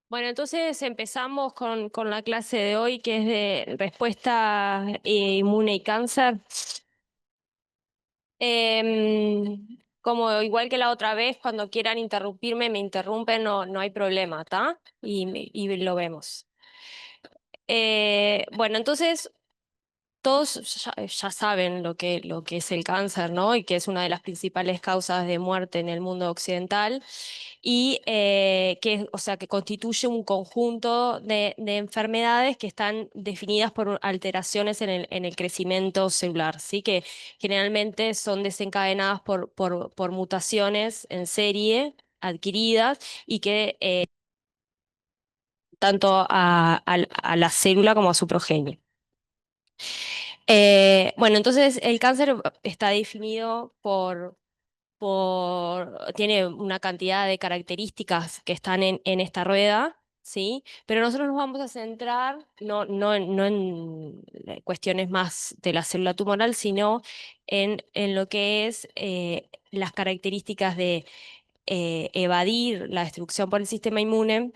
Bueno, entonces empezamos con la clase de hoy, que es de respuesta inmune y cáncer. Como igual que la otra vez, cuando quieran interrumpirme, me interrumpen, no hay problema, ¿está? Y lo vemos. Bueno, entonces todos ya saben lo que es el cáncer, ¿no? Y que es una de las principales causas de muerte en el mundo occidental y o sea, que constituye un conjunto de enfermedades que están definidas por alteraciones en el crecimiento celular, ¿sí? Que generalmente son desencadenadas por mutaciones en serie adquiridas y que tanto a la célula como a su progenie. Bueno, entonces el cáncer está definido tiene una cantidad de características que están en esta rueda, ¿sí? Pero nosotros nos vamos a centrar no en cuestiones más de la célula tumoral, sino en lo que es las características de evadir la destrucción por el sistema inmune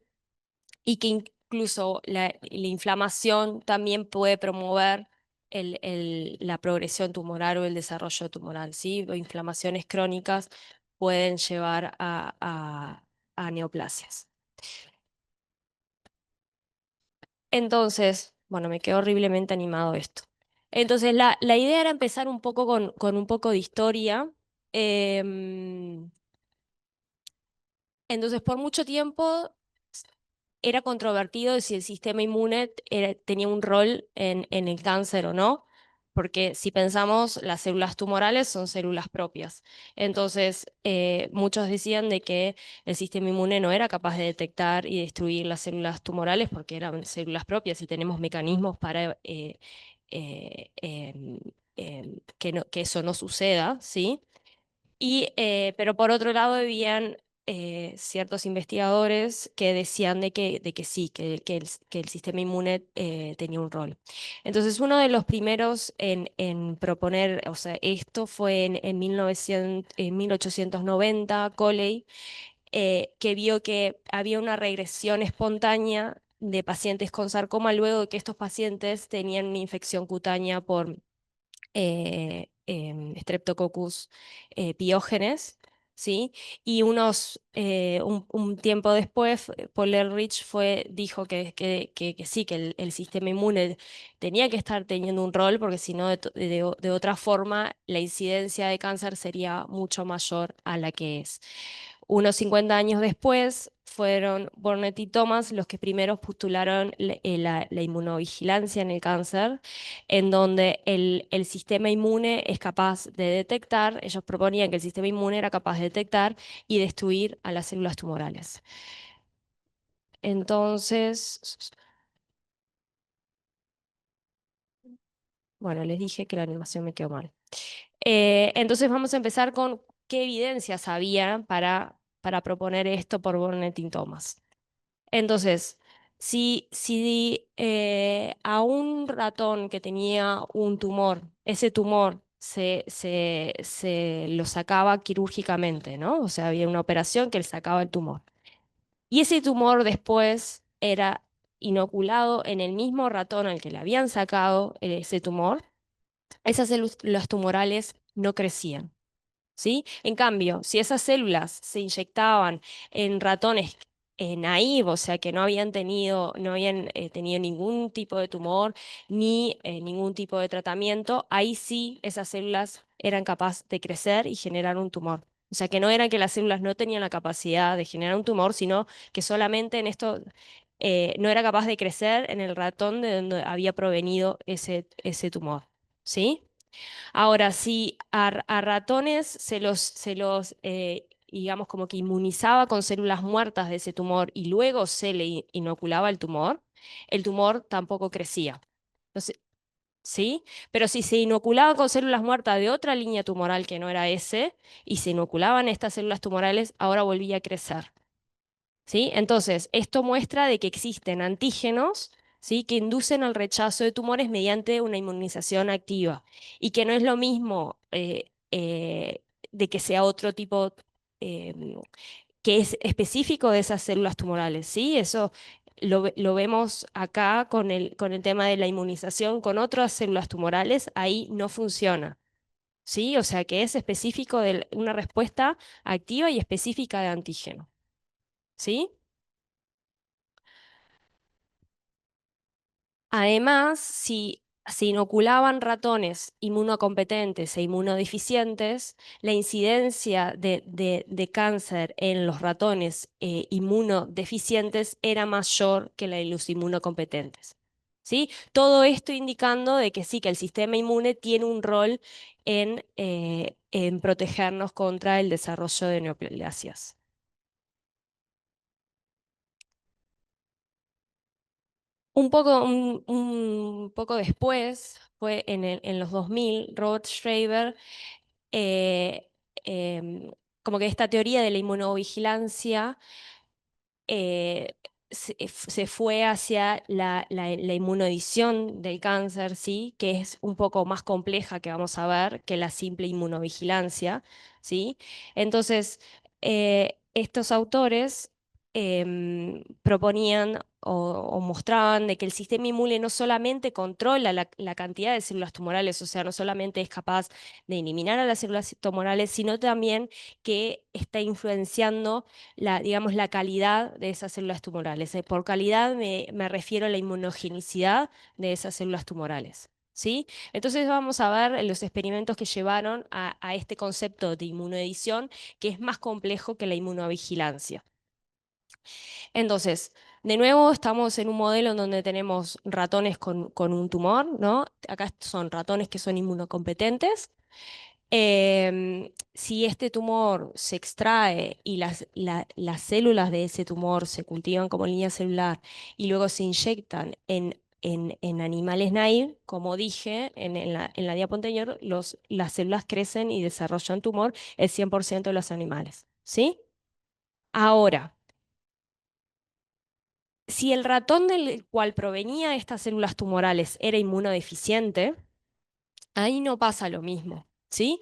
y que incluso la inflamación también puede promover la progresión tumoral o el desarrollo tumoral, ¿sí? O inflamaciones crónicas pueden llevar a neoplasias. Entonces, bueno, me quedó horriblemente animado esto. Entonces, la idea era empezar un poco con un poco de historia. Em, entonces, por mucho tiempo era controvertido de si el sistema inmune tenía un rol en el cáncer o no, porque si pensamos, las células tumorales son células propias. Entonces, muchos decían de que el sistema inmune no era capaz de detectar y destruir las células tumorales porque eran células propias y tenemos mecanismos para eh, em, que eso no suceda, ¿sí? Pero por otro lado, habían ciertos investigadores que decían de que sí, que el sistema inmune tenía un rol. Entonces, uno de los primeros en proponer, o sea, esto fue en 1890, Coley, que vio que había una regresión espontánea de pacientes con sarcoma luego de que estos pacientes tenían una infección cutánea por Streptococcus piógenes, ¿sí? Y un tiempo después, Paul Ehrlich dijo que sí, que el sistema inmune tenía que estar teniendo un rol, porque si no, de otra forma, la incidencia de cáncer sería mucho mayor a la que es. Unos 50 años después fueron Burnet y Thomas los que primeros postularon la inmunovigilancia en el cáncer, en donde el sistema inmune es capaz de detectar, ellos proponían que el sistema inmune era capaz de detectar y destruir a las células tumorales. Entonces, bueno, les dije que la animación me quedó mal. Entonces vamos a empezar con qué evidencias había para proponer esto por Burnet y Thomas. Entonces, si a un ratón que tenía un tumor, ese tumor se lo sacaba quirúrgicamente, ¿no? O sea, había una operación que le sacaba el tumor. Y ese tumor después era inoculado en el mismo ratón al que le habían sacado ese tumor, esas células tumorales no crecían. ¿Sí? En cambio, si esas células se inyectaban en ratones naive, o sea, que no habían tenido ningún tipo de tumor ni ningún tipo de tratamiento, ahí sí esas células eran capaces de crecer y generar un tumor. O sea, que no era que las células no tenían la capacidad de generar un tumor, sino que solamente en esto no era capaz de crecer en el ratón de donde había provenido ese tumor. ¿Sí? Ahora, si a ratones digamos, como que inmunizaba con células muertas de ese tumor y luego se le inoculaba el tumor tampoco crecía. Entonces, ¿sí? Pero si se inoculaba con células muertas de otra línea tumoral que no era ese, y se inoculaban estas células tumorales, ahora volvía a crecer. ¿Sí? Entonces, esto muestra de que existen antígenos, ¿sí? Que inducen al rechazo de tumores mediante una inmunización activa y que no es lo mismo de que sea otro tipo, eh, que es específico de esas células tumorales, ¿sí? Eso lo vemos acá con el tema de la inmunización con otras células tumorales, ahí no funciona, ¿sí? O sea que es específico de una respuesta activa y específica de antígeno, ¿sí? Además, si se inoculaban ratones inmunocompetentes e inmunodeficientes, la incidencia de cáncer en los ratones inmunodeficientes era mayor que la de los inmunocompetentes. ¿Sí? Todo esto indicando de que sí, que el sistema inmune tiene un rol en protegernos contra el desarrollo de neoplasias. Un poco después, fue en los 2000, Robert Schreiber, eh, em, como que esta teoría de la inmunovigilancia eh, se fue hacia la inmunodición del cáncer, ¿sí? Que es un poco más compleja que vamos a ver que la simple inmunovigilancia, ¿sí? Entonces, estos autores proponían o mostraban de que el sistema inmune no solamente controla la cantidad de células tumorales, o sea, no solamente es capaz de eliminar a las células tumorales, sino también que está influenciando digamos, la calidad de esas células tumorales. Por calidad me refiero a la inmunogenicidad de esas células tumorales. ¿Sí? Entonces vamos a ver los experimentos que llevaron a este concepto de inmunoedición, que es más complejo que la inmunovigilancia. Entonces, de nuevo, estamos en un modelo en donde tenemos ratones con un tumor, ¿no? Acá son ratones que son inmunocompetentes. Si este tumor se extrae y las células de ese tumor se cultivan como línea celular y luego se inyectan en animales naive, como dije en la diapo anterior, las células crecen y desarrollan tumor el 100% de los animales, ¿sí? Ahora, si el ratón del cual provenía estas células tumorales era inmunodeficiente, ahí no pasa lo mismo, ¿sí?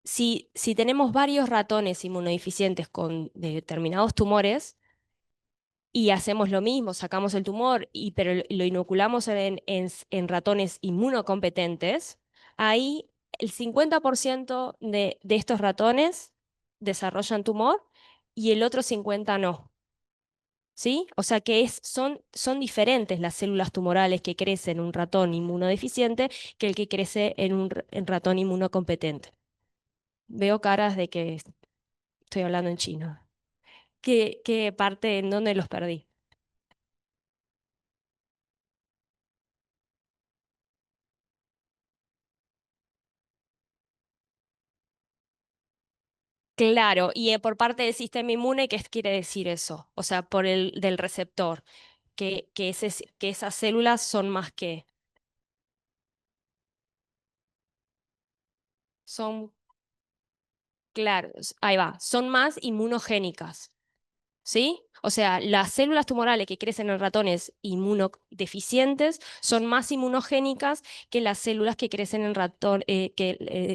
Si tenemos varios ratones inmunodeficientes con determinados tumores y hacemos lo mismo, sacamos el tumor, pero lo inoculamos en ratones inmunocompetentes, ahí el 50% de estos ratones desarrollan tumor y el otro 50% no. ¿Sí? O sea que son diferentes las células tumorales que crecen en un ratón inmunodeficiente que el que crece en ratón inmunocompetente. Veo caras de que estoy hablando en chino. ¿Qué parte, en dónde los perdí? Claro, y por parte del sistema inmune, ¿qué quiere decir eso? O sea, por el del receptor, que esas células son más que, son, claro, ahí va, son más inmunogénicas. ¿Sí? O sea, las células tumorales que crecen en ratones inmunodeficientes son más inmunogénicas que las células que crecen en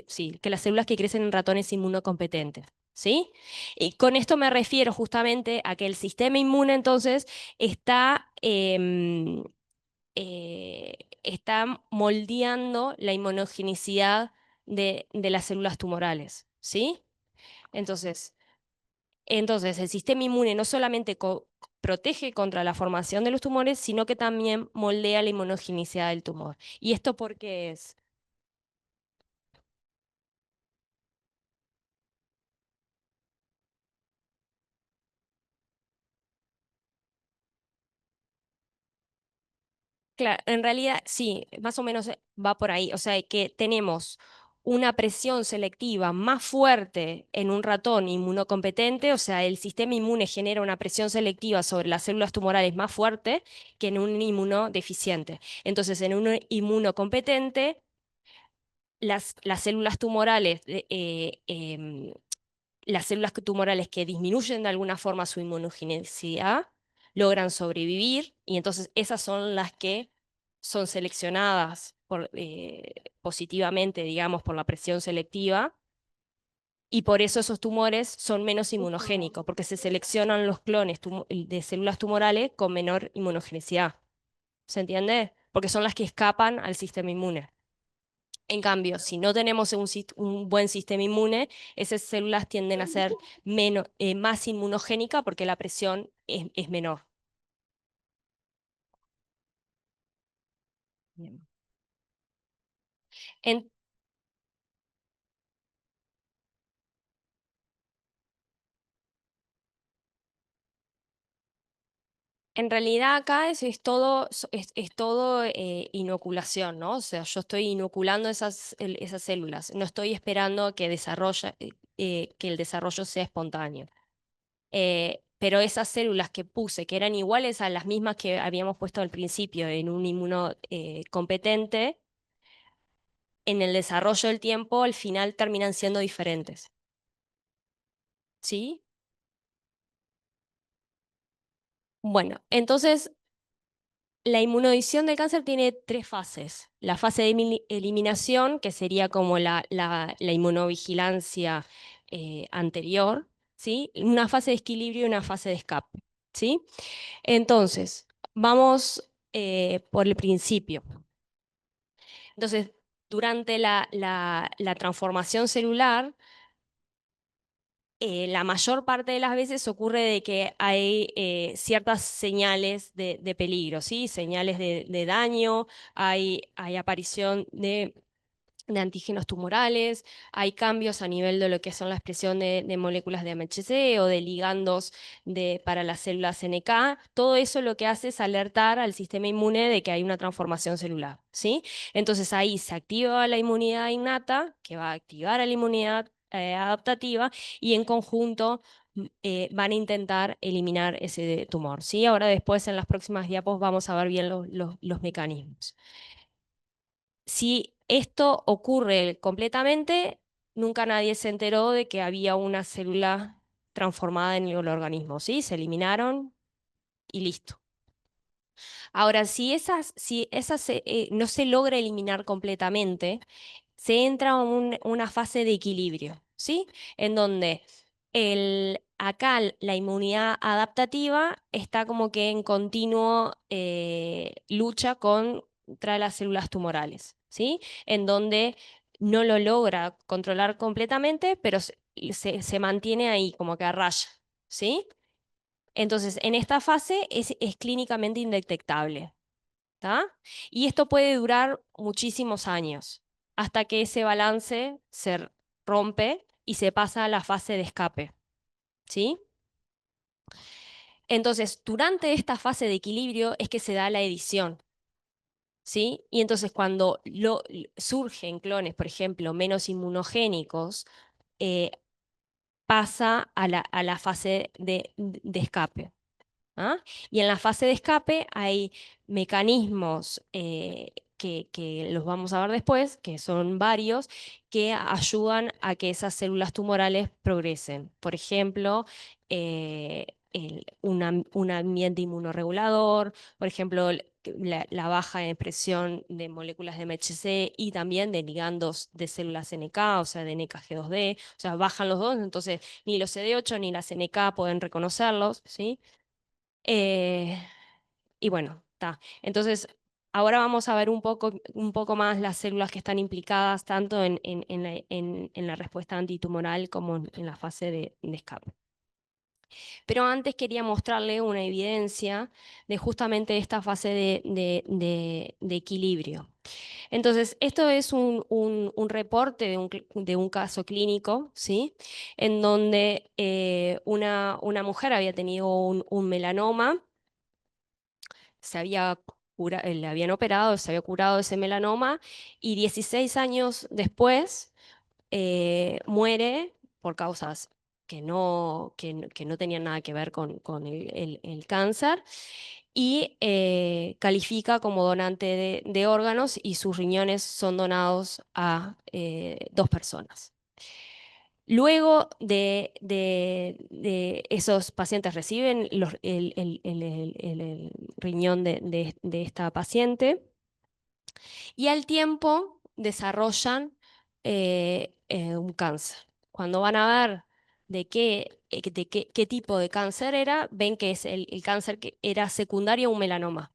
sí, que las células que crecen en ratones inmunocompetentes. ¿Sí? Y con esto me refiero justamente a que el sistema inmune entonces está moldeando la inmunogenicidad de las células tumorales. ¿Sí? Entonces, entonces, el sistema inmune no solamente protege contra la formación de los tumores, sino que también moldea la inmunogenicidad del tumor. ¿Y esto por qué es? Claro, en realidad sí, más o menos va por ahí. O sea, que tenemos una presión selectiva más fuerte en un ratón inmunocompetente, o sea, el sistema inmune genera una presión selectiva sobre las células tumorales más fuerte que en un inmunodeficiente. Entonces, en un inmunocompetente, las células tumorales las células tumorales que disminuyen de alguna forma su inmunogenicidad logran sobrevivir y entonces esas son las que son seleccionadas positivamente, digamos, por la presión selectiva Y por eso esos tumores son menos inmunogénicos, porque se seleccionan los clones de células tumorales con menor inmunogenicidad. ¿Se entiende? Porque son las que escapan al sistema inmune. En cambio, si no tenemos un buen sistema inmune, esas células tienden a ser más inmunogénicas porque la presión es menor. Bien. En, en realidad acá es todo, es todo inoculación, ¿no? O sea, yo estoy inoculando esas células, no estoy esperando que el desarrollo sea espontáneo. Pero esas células que puse, que eran iguales a las mismas que habíamos puesto al principio en un inmuno competente, en el desarrollo del tiempo al final terminan siendo diferentes. ¿Sí? Bueno, entonces la inmunodición del cáncer tiene tres fases. La fase de eliminación, que sería como la inmunovigilancia anterior, ¿sí? Una fase de equilibrio y una fase de escape, ¿sí? Entonces, vamos por el principio. Entonces, durante la transformación celular, la mayor parte de las veces ocurre de que hay ciertas señales de peligro, ¿sí? Señales de daño, hay aparición de antígenos tumorales, hay cambios a nivel de lo que son la expresión de moléculas de MHC o de ligandos para las células NK. Todo eso lo que hace es alertar al sistema inmune de que hay una transformación celular, ¿sí? Entonces ahí se activa la inmunidad innata, que va a activar a la inmunidad adaptativa, y en conjunto van a intentar eliminar ese tumor, ¿sí? Ahora después en las próximas diapos vamos a ver bien los mecanismos. Si esto ocurre completamente, nunca nadie se enteró de que había una célula transformada en el organismo, ¿sí? Se eliminaron y listo. Ahora, si no se logra eliminar completamente, se entra a una fase de equilibrio, ¿sí? En donde acá la inmunidad adaptativa está como que en continuo lucha contra las células tumorales, ¿sí? En donde no lo logra controlar completamente, pero se mantiene ahí como que a raya, ¿sí? Entonces, en esta fase es clínicamente indetectable. ¿Tá? Y esto puede durar muchísimos años, hasta que ese balance se rompe y se pasa a la fase de escape, ¿sí? Entonces, durante esta fase de equilibrio es que se da la edición, ¿sí? Y entonces cuando surgen clones, por ejemplo, menos inmunogénicos, eh, pasa a la fase de escape. ¿Ah? Y en la fase de escape hay mecanismos que los vamos a ver después, que son varios, que ayudan a que esas células tumorales progresen. Por ejemplo, un ambiente inmunorregulador, por ejemplo, la baja expresión de moléculas de MHC y también de ligandos de células NK, o sea, de NKG2D, o sea, bajan los dos, entonces ni los CD8 ni las NK pueden reconocerlos, ¿sí? Eh, y bueno, está. Entonces, ahora vamos a ver un poco más las células que están implicadas tanto en la respuesta antitumoral como en la fase de escape. Pero antes quería mostrarle una evidencia de justamente esta fase de equilibrio. Entonces, esto es un reporte de un caso clínico, ¿sí? En donde una mujer había tenido un melanoma, le habían operado, se había curado ese melanoma y 16 años después muere por causas que no tenían nada que ver con el cáncer y califica como donante de órganos y sus riñones son donados a dos personas. Luego de esos pacientes reciben el riñón de esta paciente y al tiempo desarrollan un cáncer. cuando van a ver qué tipo de cáncer era, ven que es el cáncer que era secundario a un melanoma.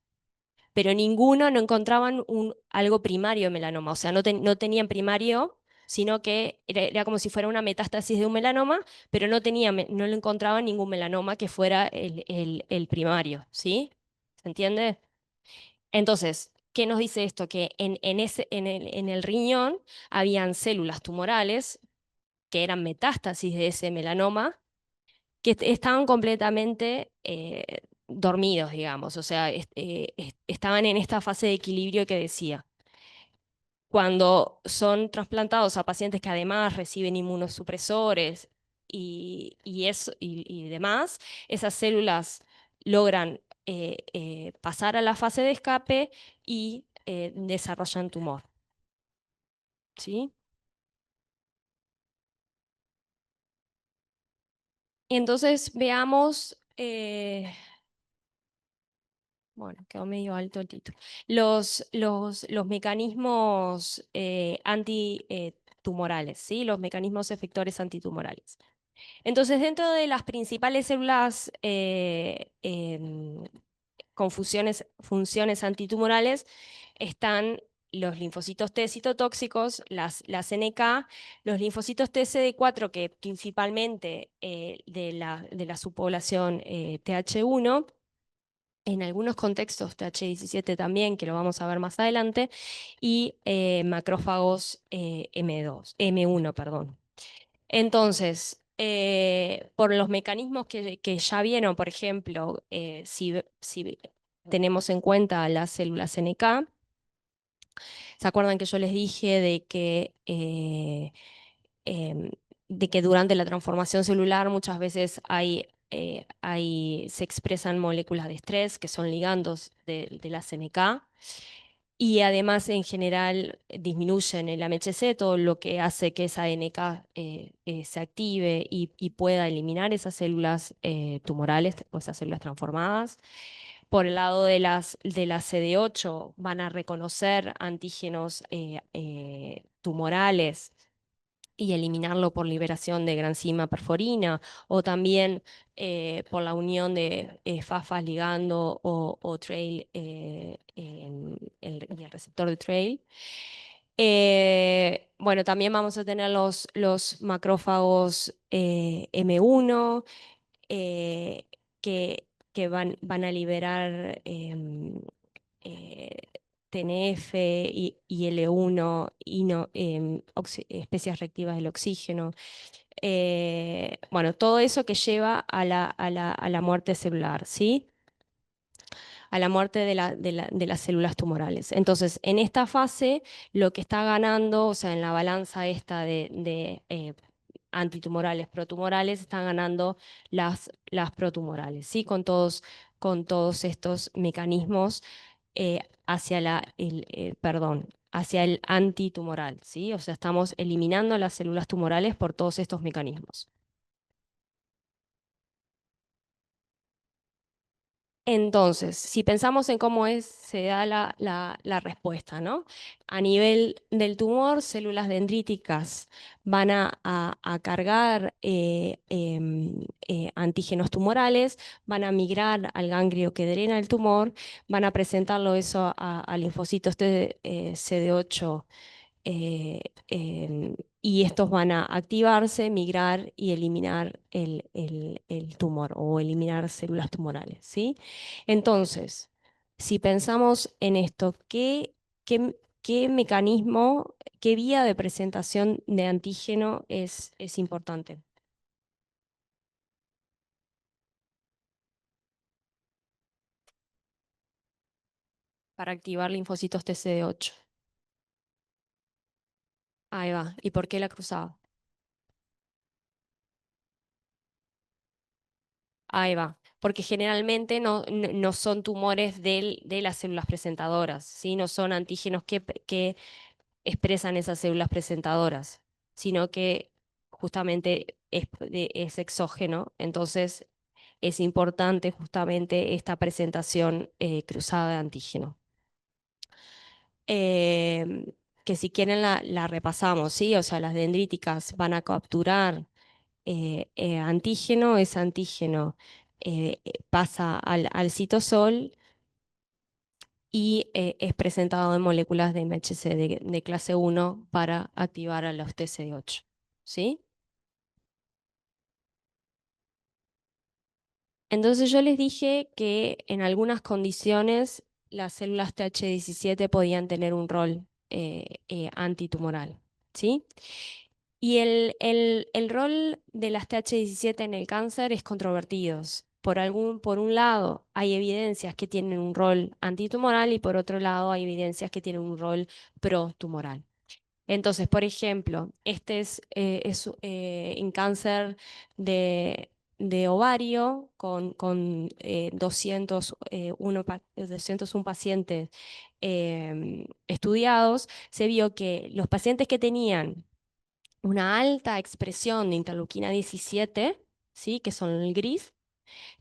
Pero ninguno no encontraban algo primario de melanoma, o sea, no tenían primario, sino que era como si fuera una metástasis de un melanoma, pero no le encontraban ningún melanoma que fuera el primario, ¿sí? ¿Se entiende? Entonces, ¿qué nos dice esto? Que en el riñón habían células tumorales que eran metástasis de ese melanoma, que estaban completamente dormidos, digamos, o sea, estaban en esta fase de equilibrio que decía. Cuando son trasplantados a pacientes que además reciben inmunosupresores y demás, esas células logran pasar a la fase de escape y desarrollan tumor, ¿sí? Entonces veamos, bueno, quedó medio alto el título, los mecanismos antitumorales, ¿sí? Los mecanismos efectores antitumorales. Entonces, dentro de las principales células con funciones antitumorales están los linfocitos T citotóxicos, las NK, los linfocitos T CD4, que principalmente de la subpoblación TH1, en algunos contextos TH17 también, que lo vamos a ver más adelante, y macrófagos M1, perdón. Entonces, por los mecanismos que ya vieron, por ejemplo, si tenemos en cuenta las células NK, ¿se acuerdan que yo les dije em, de que durante la transformación celular muchas veces se expresan moléculas de estrés que son ligandos de las NK? Y además, en general, disminuyen el AMHC, todo lo que hace que esa NK se active y pueda eliminar esas células tumorales o esas células transformadas. Por el lado de las CD8 van a reconocer antígenos tumorales y eliminarlo por liberación de granzima perforina o también por la unión de FAFAs ligando o trail y el receptor de trail. Bueno, también vamos a tener los macrófagos M1 eh, que van a liberar eh, TNF y L1 y no, especies reactivas del oxígeno. Bueno, todo eso que lleva a la muerte celular, ¿sí? A la muerte de las células tumorales. Entonces, en esta fase, lo que está ganando, o sea, en la balanza esta de antitumorales, protumorales, están ganando las protumorales, ¿sí? Con todos estos mecanismos hacia el antitumoral, ¿sí? O sea, estamos eliminando las células tumorales por todos estos mecanismos. Entonces, si pensamos en cómo se da la respuesta, ¿no? A nivel del tumor, células dendríticas van a cargar antígenos tumorales, van a migrar al ganglio que drena el tumor, van a presentarlo eso a linfocitos CD8 eh, y estos van a activarse, migrar y eliminar el tumor o eliminar células tumorales, ¿sí? Entonces, si pensamos en esto, ¿qué mecanismo, qué vía de presentación de antígeno es importante para activar linfocitos TCD8? Ahí va. ¿Y por qué la cruzada? Ahí va, porque generalmente no son tumores de las células presentadoras, ¿sí? No son antígenos que expresan esas células presentadoras, sino que justamente es exógeno, entonces es importante justamente esta presentación cruzada de antígeno. que si quieren la repasamos, ¿sí? O sea, las dendríticas van a capturar antígeno, ese antígeno pasa al citosol y es presentado en moléculas de MHC de clase 1 para activar a los TCD8, ¿sí? Entonces yo les dije que en algunas condiciones las células TH17 podían tener un rol antitumoral, ¿sí? Y el rol de las TH17 en el cáncer es controvertido. Por un lado, hay evidencias que tienen un rol antitumoral y por otro lado, hay evidencias que tienen un rol protumoral. Entonces, por ejemplo, este es en cáncer de, de ovario con 201 pacientes estudiados. Se vio que los pacientes que tenían una alta expresión de interleuquina 17, ¿sí? Que son el gris,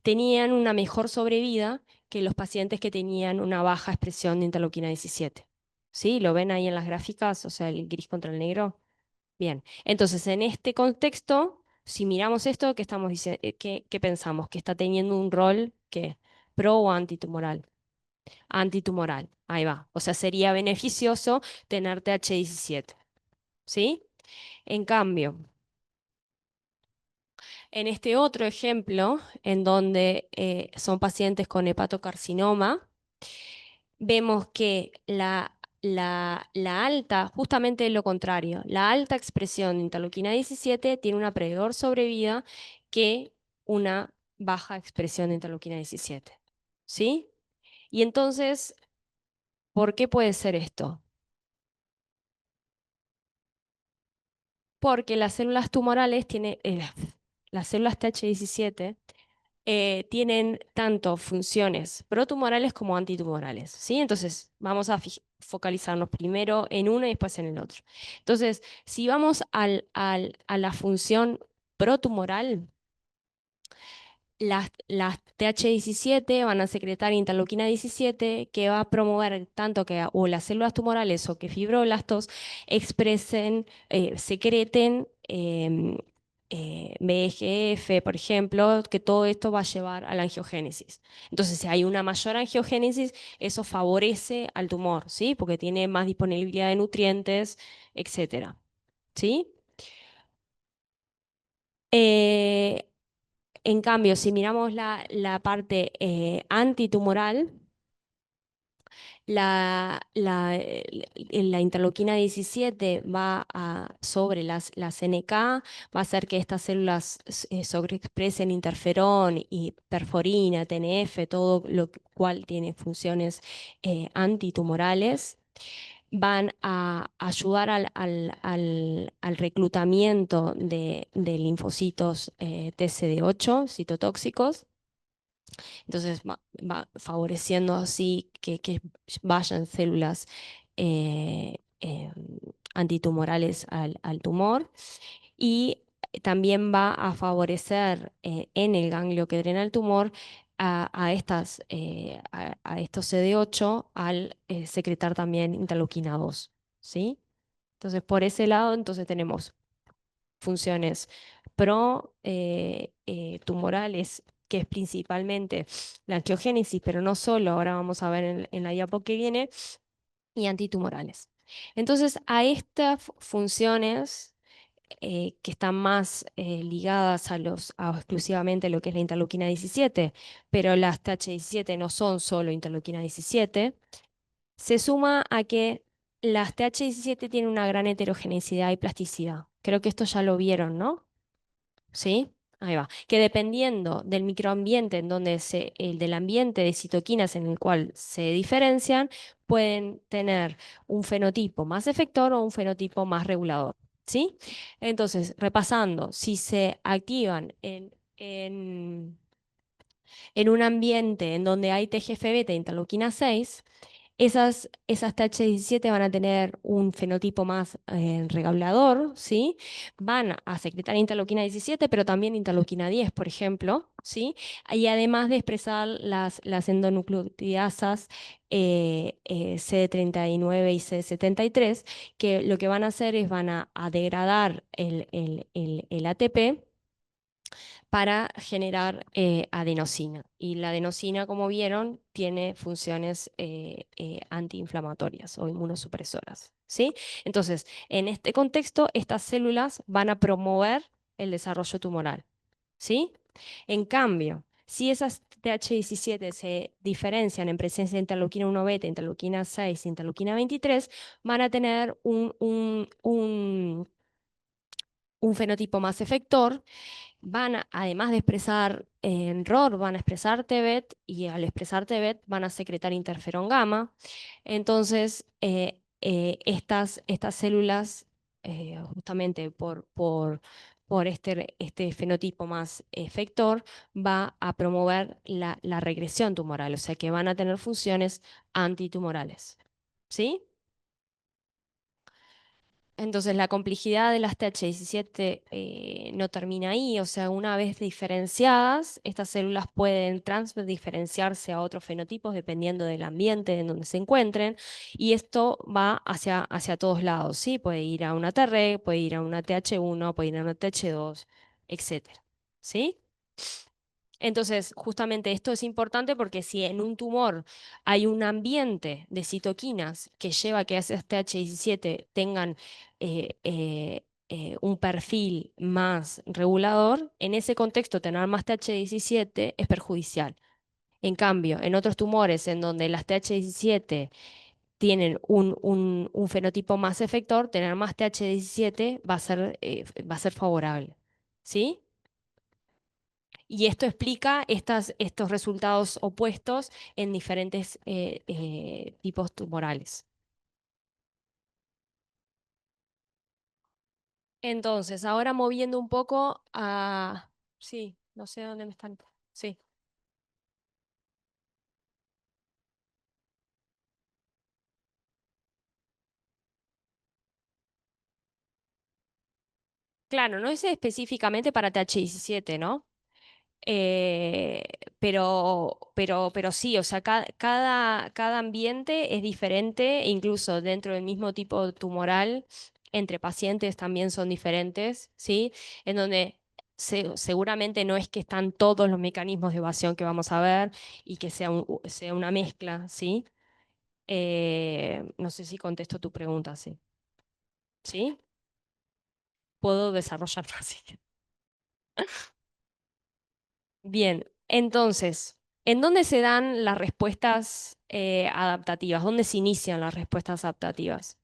tenían una mejor sobrevida que los pacientes que tenían una baja expresión de interleuquina 17. ¿Sí? ¿Lo ven ahí en las gráficas? O sea, el gris contra el negro. Bien, entonces en este contexto, si miramos esto, ¿qué estamos diciendo? ¿Qué pensamos? Que está teniendo un rol que pro o antitumoral. Antitumoral, ahí va. O sea, sería beneficioso tener TH17, ¿sí? En cambio, en este otro ejemplo, en donde son pacientes con hepatocarcinoma, vemos que la alta, justamente lo contrario, la alta expresión de interleuquina 17 tiene una predicador sobrevida que una baja expresión de interleuquina 17. ¿Sí? Y entonces, ¿por qué puede ser esto? Porque las células tumorales tienen, las células TH17 tienen tanto funciones protumorales como antitumorales, ¿sí? Entonces, vamos a focalizarnos primero en uno y después en el otro. Entonces, si vamos a la función protumoral, las TH17 van a secretar interleuquina 17 que va a promover tanto que o las células tumorales o que fibroblastos expresen, secreten VEGF, por ejemplo, que todo esto va a llevar a la angiogénesis. Entonces, si hay una mayor angiogénesis, eso favorece al tumor, ¿sí? Porque tiene más disponibilidad de nutrientes, etcétera, ¿sí? Eh, En cambio, si miramos la parte antitumoral, la interleuquina 17 sobre las NK, va a hacer que estas células sobreexpresen interferón y perforina, TNF, todo lo cual tiene funciones antitumorales. Van a ayudar al reclutamiento de linfocitos TCD8, citotóxicos. Entonces va favoreciendo así que vayan células eh, eh, antitumorales al tumor y también va a favorecer en el ganglio que drena el tumor a estos CD8 al secretar también interleuquina 2, ¿sí? Entonces, por ese lado, entonces tenemos funciones tumorales, que es principalmente la angiogénesis, pero no solo, ahora vamos a ver en la diapo que viene, y antitumorales. Entonces, a estas funciones que están más ligadas exclusivamente a lo que es la interleuquina 17, pero las TH17 no son solo interleuquina 17, se suma a que las TH17 tienen una gran heterogeneidad y plasticidad. Creo que esto ya lo vieron, ¿no? ¿Sí? Ahí va. Que dependiendo del microambiente el del ambiente de citoquinas en el cual se diferencian, pueden tener un fenotipo más efector o un fenotipo más regulador. ¿Sí? Entonces, repasando, si se activan en un ambiente en donde hay TGF-beta e interleuquina 6, Esas TH17 van a tener un fenotipo más regulador, ¿sí? Van a secretar interleuquina 17, pero también interleuquina 10, por ejemplo, ¿sí? Y además de expresar las endonucleotidasas CD39 y CD73, que lo que van a hacer es van a degradar el ATP para generar adenosina. Y la adenosina, como vieron, tiene funciones antiinflamatorias o inmunosupresoras, ¿sí? Entonces, en este contexto, estas células van a promover el desarrollo tumoral, ¿sí? En cambio, si esas TH17 se diferencian en presencia de interleuquina 1 beta, interleuquina 6, interleuquina 23, van a tener un fenotipo más efector, además de expresar en ROR, van a expresar TBET y al expresar TBET van a secretar interferón gamma. Entonces, estas células, justamente por este fenotipo más efector, va a promover la regresión tumoral, o sea que van a tener funciones antitumorales. ¿Sí? Entonces, la complejidad de las TH17 no termina ahí, o sea, una vez diferenciadas, estas células pueden transdiferenciarse a otros fenotipos dependiendo del ambiente en donde se encuentren, y esto va hacia todos lados, ¿sí? Puede ir a una TR, puede ir a una TH1, puede ir a una TH2, etcétera, ¿sí? Entonces, justamente esto es importante porque si en un tumor hay un ambiente de citoquinas que lleva a que esas TH17 tengan un perfil más regulador, en ese contexto tener más TH17 es perjudicial. En cambio, en otros tumores en donde las TH17 tienen un fenotipo más efector, tener más TH17 va a ser favorable. ¿Sí? Y esto explica estos resultados opuestos en diferentes tipos tumorales. Entonces, ahora moviendo un poco a... Sí, no sé dónde me están... Sí, claro, no es específicamente para TH17, ¿no? Eh, pero sí, o sea, cada ambiente es diferente, e incluso dentro del mismo tipo tumoral, entre pacientes también son diferentes, ¿sí? En donde seguramente no es que están todos los mecanismos de evasión que vamos a ver y que sea una mezcla, ¿sí? No sé si contesto tu pregunta, sí. ¿Sí? Puedo desarrollar más. Bien, entonces, ¿en dónde se dan las respuestas adaptativas? ¿Dónde se inician las respuestas adaptativas?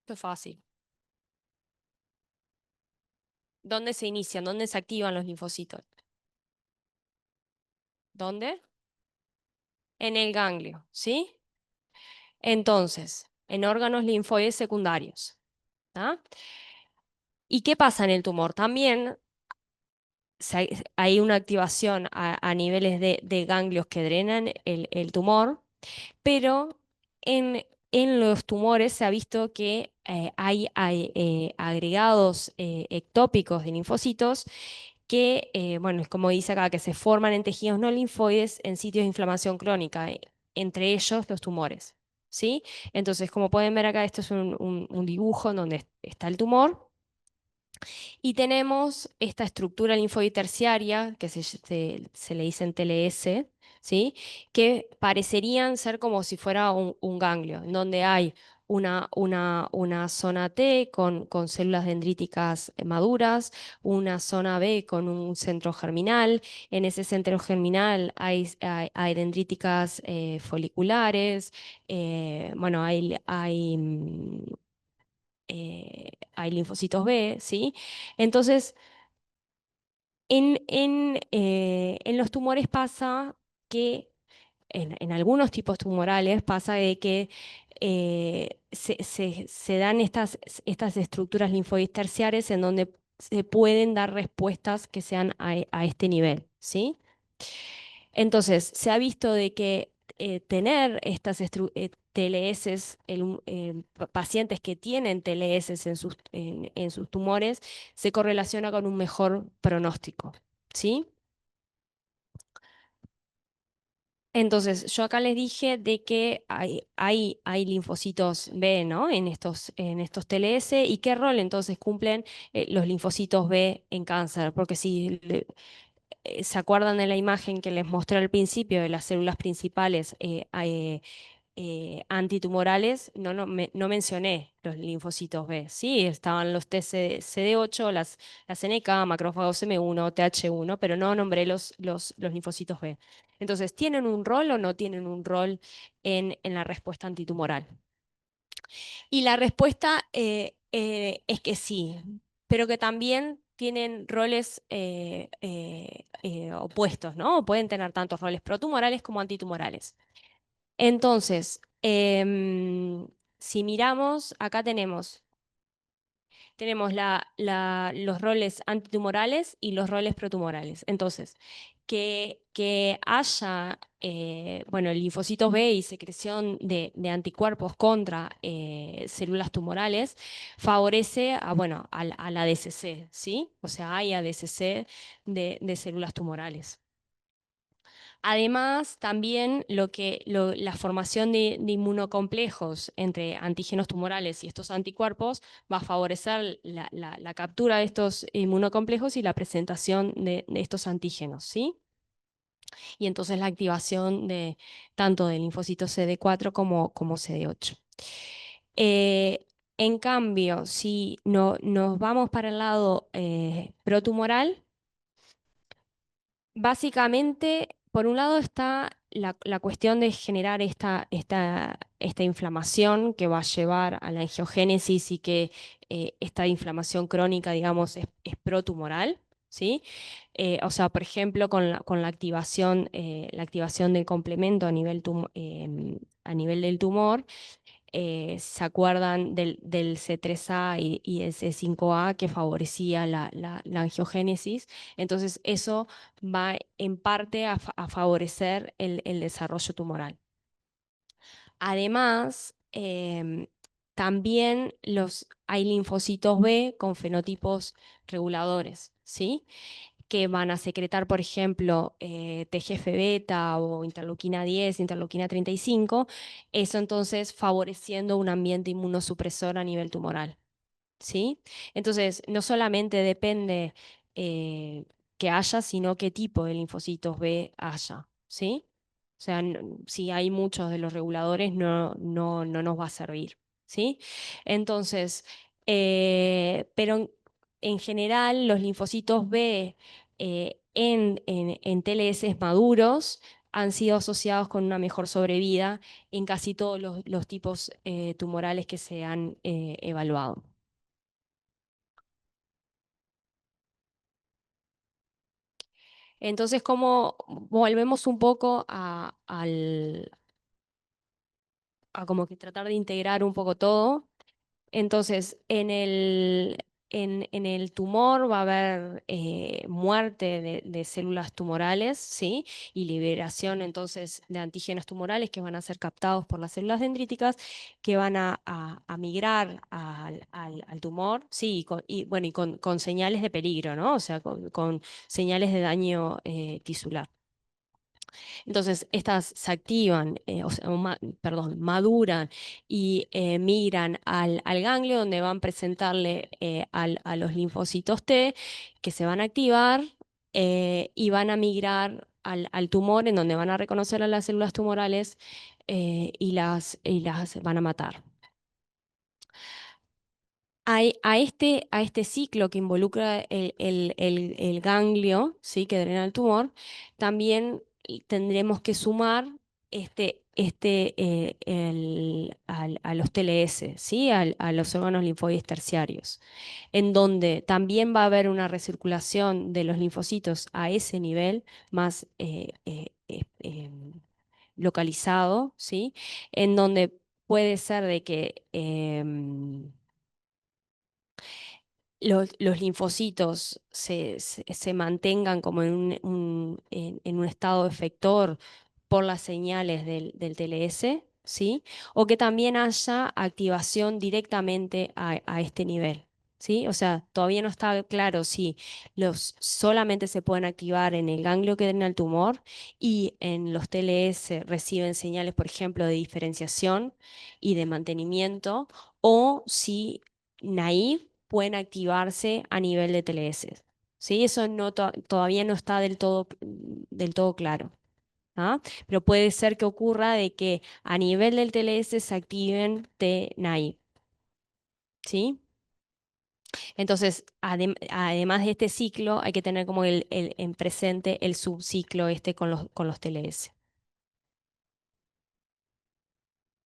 Esto es fácil. ¿Dónde se inician? ¿Dónde se activan los linfocitos? ¿Dónde? En el ganglio, ¿sí? Entonces, en órganos linfoides secundarios. ¿Ah? ¿Y qué pasa en el tumor? También hay una activación a niveles de ganglios que drenan el tumor, pero en los tumores se ha visto que hay agregados ectópicos de linfocitos que, bueno, es como dice acá, que se forman en tejidos no linfoides en sitios de inflamación crónica, entre ellos los tumores. ¿Sí? Entonces, como pueden ver acá, esto es un dibujo en donde está el tumor. Y tenemos esta estructura linfoide terciaria, que se le dice en TLS, ¿sí? Que parecerían ser como si fuera un ganglio, en donde hay una zona T con células dendríticas maduras, una zona B con un centro germinal. En ese centro germinal hay dendríticas foliculares, bueno, hay linfocitos B, ¿sí? Entonces, en los tumores pasa que, en algunos tipos tumorales pasa de que se dan estas estructuras linfoides terciarias en donde se pueden dar respuestas que sean a este nivel, ¿sí? Entonces, se ha visto de que tener estas TLS, pacientes que tienen TLS en sus tumores, se correlaciona con un mejor pronóstico, ¿sí? Entonces, yo acá les dije de que hay linfocitos B, ¿no? En estos TLS, y qué rol entonces cumplen los linfocitos B en cáncer, porque si se acuerdan de la imagen que les mostré al principio de las células principales antitumorales, no mencioné los linfocitos B. Sí, estaban los TCD8, las NK, macrófagos M1, TH1, pero no nombré los linfocitos B. Entonces, ¿tienen un rol o no tienen un rol en la respuesta antitumoral? Y la respuesta es que sí, pero que también tienen roles opuestos, ¿no? Pueden tener tantos roles protumorales como antitumorales. Entonces, si miramos, acá tenemos los roles antitumorales y los roles protumorales. Entonces, que haya bueno, linfocitos B y secreción de anticuerpos contra células tumorales favorece bueno, a la ADCC, ¿sí? O sea, hay ADCC de células tumorales. Además, también la formación de inmunocomplejos entre antígenos tumorales y estos anticuerpos va a favorecer la captura de estos inmunocomplejos y la presentación de estos antígenos, ¿sí? Y entonces la activación de tanto del linfocito CD4 como CD8. Eh, en cambio, si nos vamos para el lado protumoral, básicamente, por un lado está la cuestión de generar esta inflamación que va a llevar a la angiogénesis y que esta inflamación crónica, digamos, es protumoral, ¿sí? O sea, por ejemplo, con la activación del complemento a nivel del tumor, se acuerdan del C3A y el C5A que favorecía la angiogénesis. Entonces, eso va en parte a favorecer el desarrollo tumoral. Además, también hay linfocitos B con fenotipos reguladores, ¿sí? Que van a secretar, por ejemplo, TGF-beta o interleuquina 10, interleuquina 35, eso entonces favoreciendo un ambiente inmunosupresor a nivel tumoral, ¿sí? Entonces, no solamente depende eh, que haya, sino qué tipo de linfocitos B haya, ¿sí? O sea, si hay muchos de los reguladores, no nos va a servir, ¿sí? Entonces, pero en general, los linfocitos B en TLS maduros han sido asociados con una mejor sobrevida en casi todos los tipos tumorales que se han evaluado. Entonces, como volvemos un poco a como que tratar de integrar un poco todo. Entonces, en el tumor va a haber muerte de células tumorales, ¿sí? Y liberación entonces de antígenos tumorales que van a ser captados por las células dendríticas, que van a migrar al tumor, sí, bueno, y con señales de peligro, ¿no? O sea, con señales de daño tisular. Entonces, estas se activan, o sea, perdón, maduran y migran al ganglio, donde van a presentarle a los linfocitos T, que se van a activar y van a migrar al tumor, en donde van a reconocer a las células tumorales y las van a matar. A este ciclo que involucra el ganglio, ¿sí? Que drena el tumor, también tendremos que sumar a los TLS, ¿sí? A los órganos linfoides terciarios, en donde también va a haber una recirculación de los linfocitos a ese nivel más localizado, ¿sí? En donde puede ser de que los linfocitos se mantengan como en un estado efector por las señales del TLS, ¿sí? O que también haya activación directamente a este nivel, ¿sí? O sea, todavía no está claro si los solamente se pueden activar en el ganglio que den al tumor y en los TLS reciben señales, por ejemplo, de diferenciación y de mantenimiento, o si naive pueden activarse a nivel de TLS. ¿Sí? Eso no, todavía no está del todo claro. ¿Ah? Pero puede ser que ocurra de que a nivel del TLS se activen T-naive. ¿Sí? Entonces, además de este ciclo, hay que tener como en presente el subciclo este con los TLS.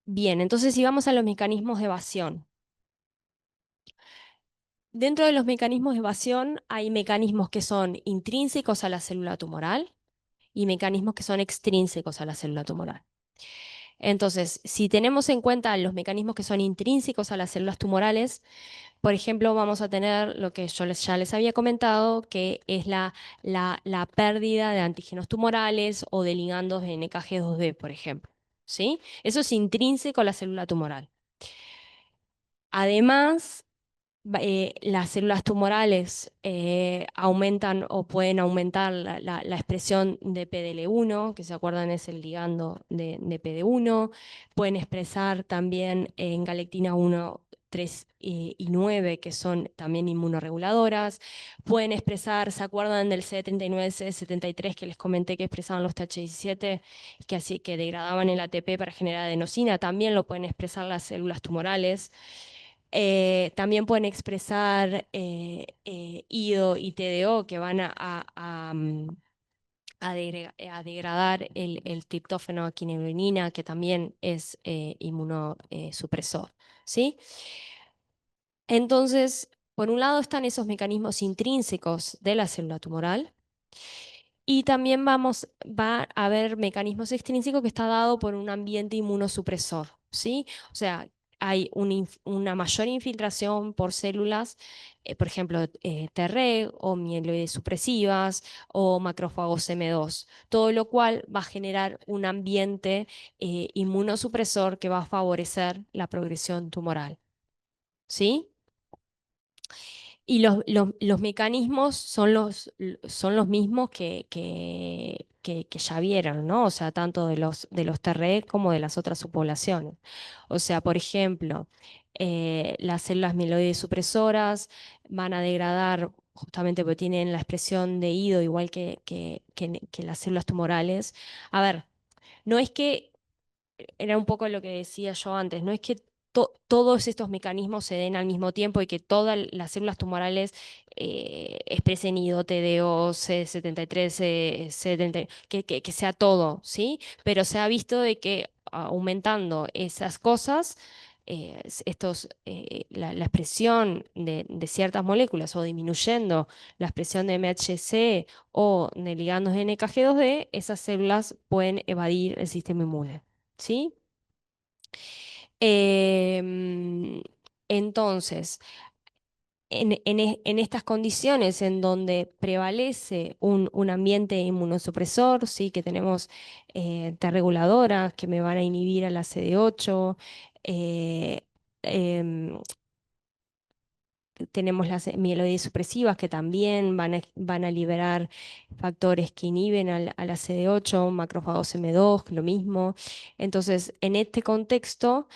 Bien, entonces si vamos a los mecanismos de evasión. Dentro de los mecanismos de evasión hay mecanismos que son intrínsecos a la célula tumoral y mecanismos que son extrínsecos a la célula tumoral. Entonces, si tenemos en cuenta los mecanismos que son intrínsecos a las células tumorales, por ejemplo, vamos a tener lo que ya les había comentado, que es la pérdida de antígenos tumorales o de ligandos de NKG2D, por ejemplo. ¿Sí? Eso es intrínseco a la célula tumoral. Además, las células tumorales aumentan o pueden aumentar la expresión de PDL1, que se acuerdan es el ligando de PD1. Pueden expresar también en galectina 1, 3 y 9, que son también inmunorreguladoras. Pueden expresar, ¿se acuerdan del CD39, CD73 que les comenté que expresaban los TH17, que degradaban el ATP para generar adenosina? También lo pueden expresar las células tumorales. También pueden expresar IDO y TDO que van a degradar el triptófano quiniluronina, que también es inmunosupresor. ¿Sí? Entonces, por un lado están esos mecanismos intrínsecos de la célula tumoral. Y también va a haber mecanismos extrínsecos que está dado por un ambiente inmunosupresor, ¿sí? O sea, hay una mayor infiltración por células, por ejemplo, Treg o mieloides supresivas o macrófagos M2, todo lo cual va a generar un ambiente inmunosupresor que va a favorecer la progresión tumoral, ¿sí? Y los mecanismos son los mismos que ya vieron, ¿no? O sea, tanto de los TRE como de las otras subpoblaciones. O sea, por ejemplo, las células mieloides supresoras van a degradar justamente porque tienen la expresión de IDO igual que las células tumorales. A ver, no es que era un poco lo que decía yo antes, no es que todos estos mecanismos se den al mismo tiempo y que todas las células tumorales expresen IDO, TDO, C73, C70, que sea todo, ¿sí? Pero se ha visto de que aumentando esas cosas, la expresión de ciertas moléculas o disminuyendo la expresión de MHC o de ligandos de NKG2D, esas células pueden evadir el sistema inmune. ¿Sí? Em, entonces, en estas condiciones en donde prevalece un ambiente inmunosupresor, ¿sí? Que tenemos T reguladoras que me van a inhibir a la CD8, eh, em, tenemos las mieloides supresivas que también van a liberar factores que inhiben a la CD8, macrófagos M2, lo mismo. Entonces, en este contexto,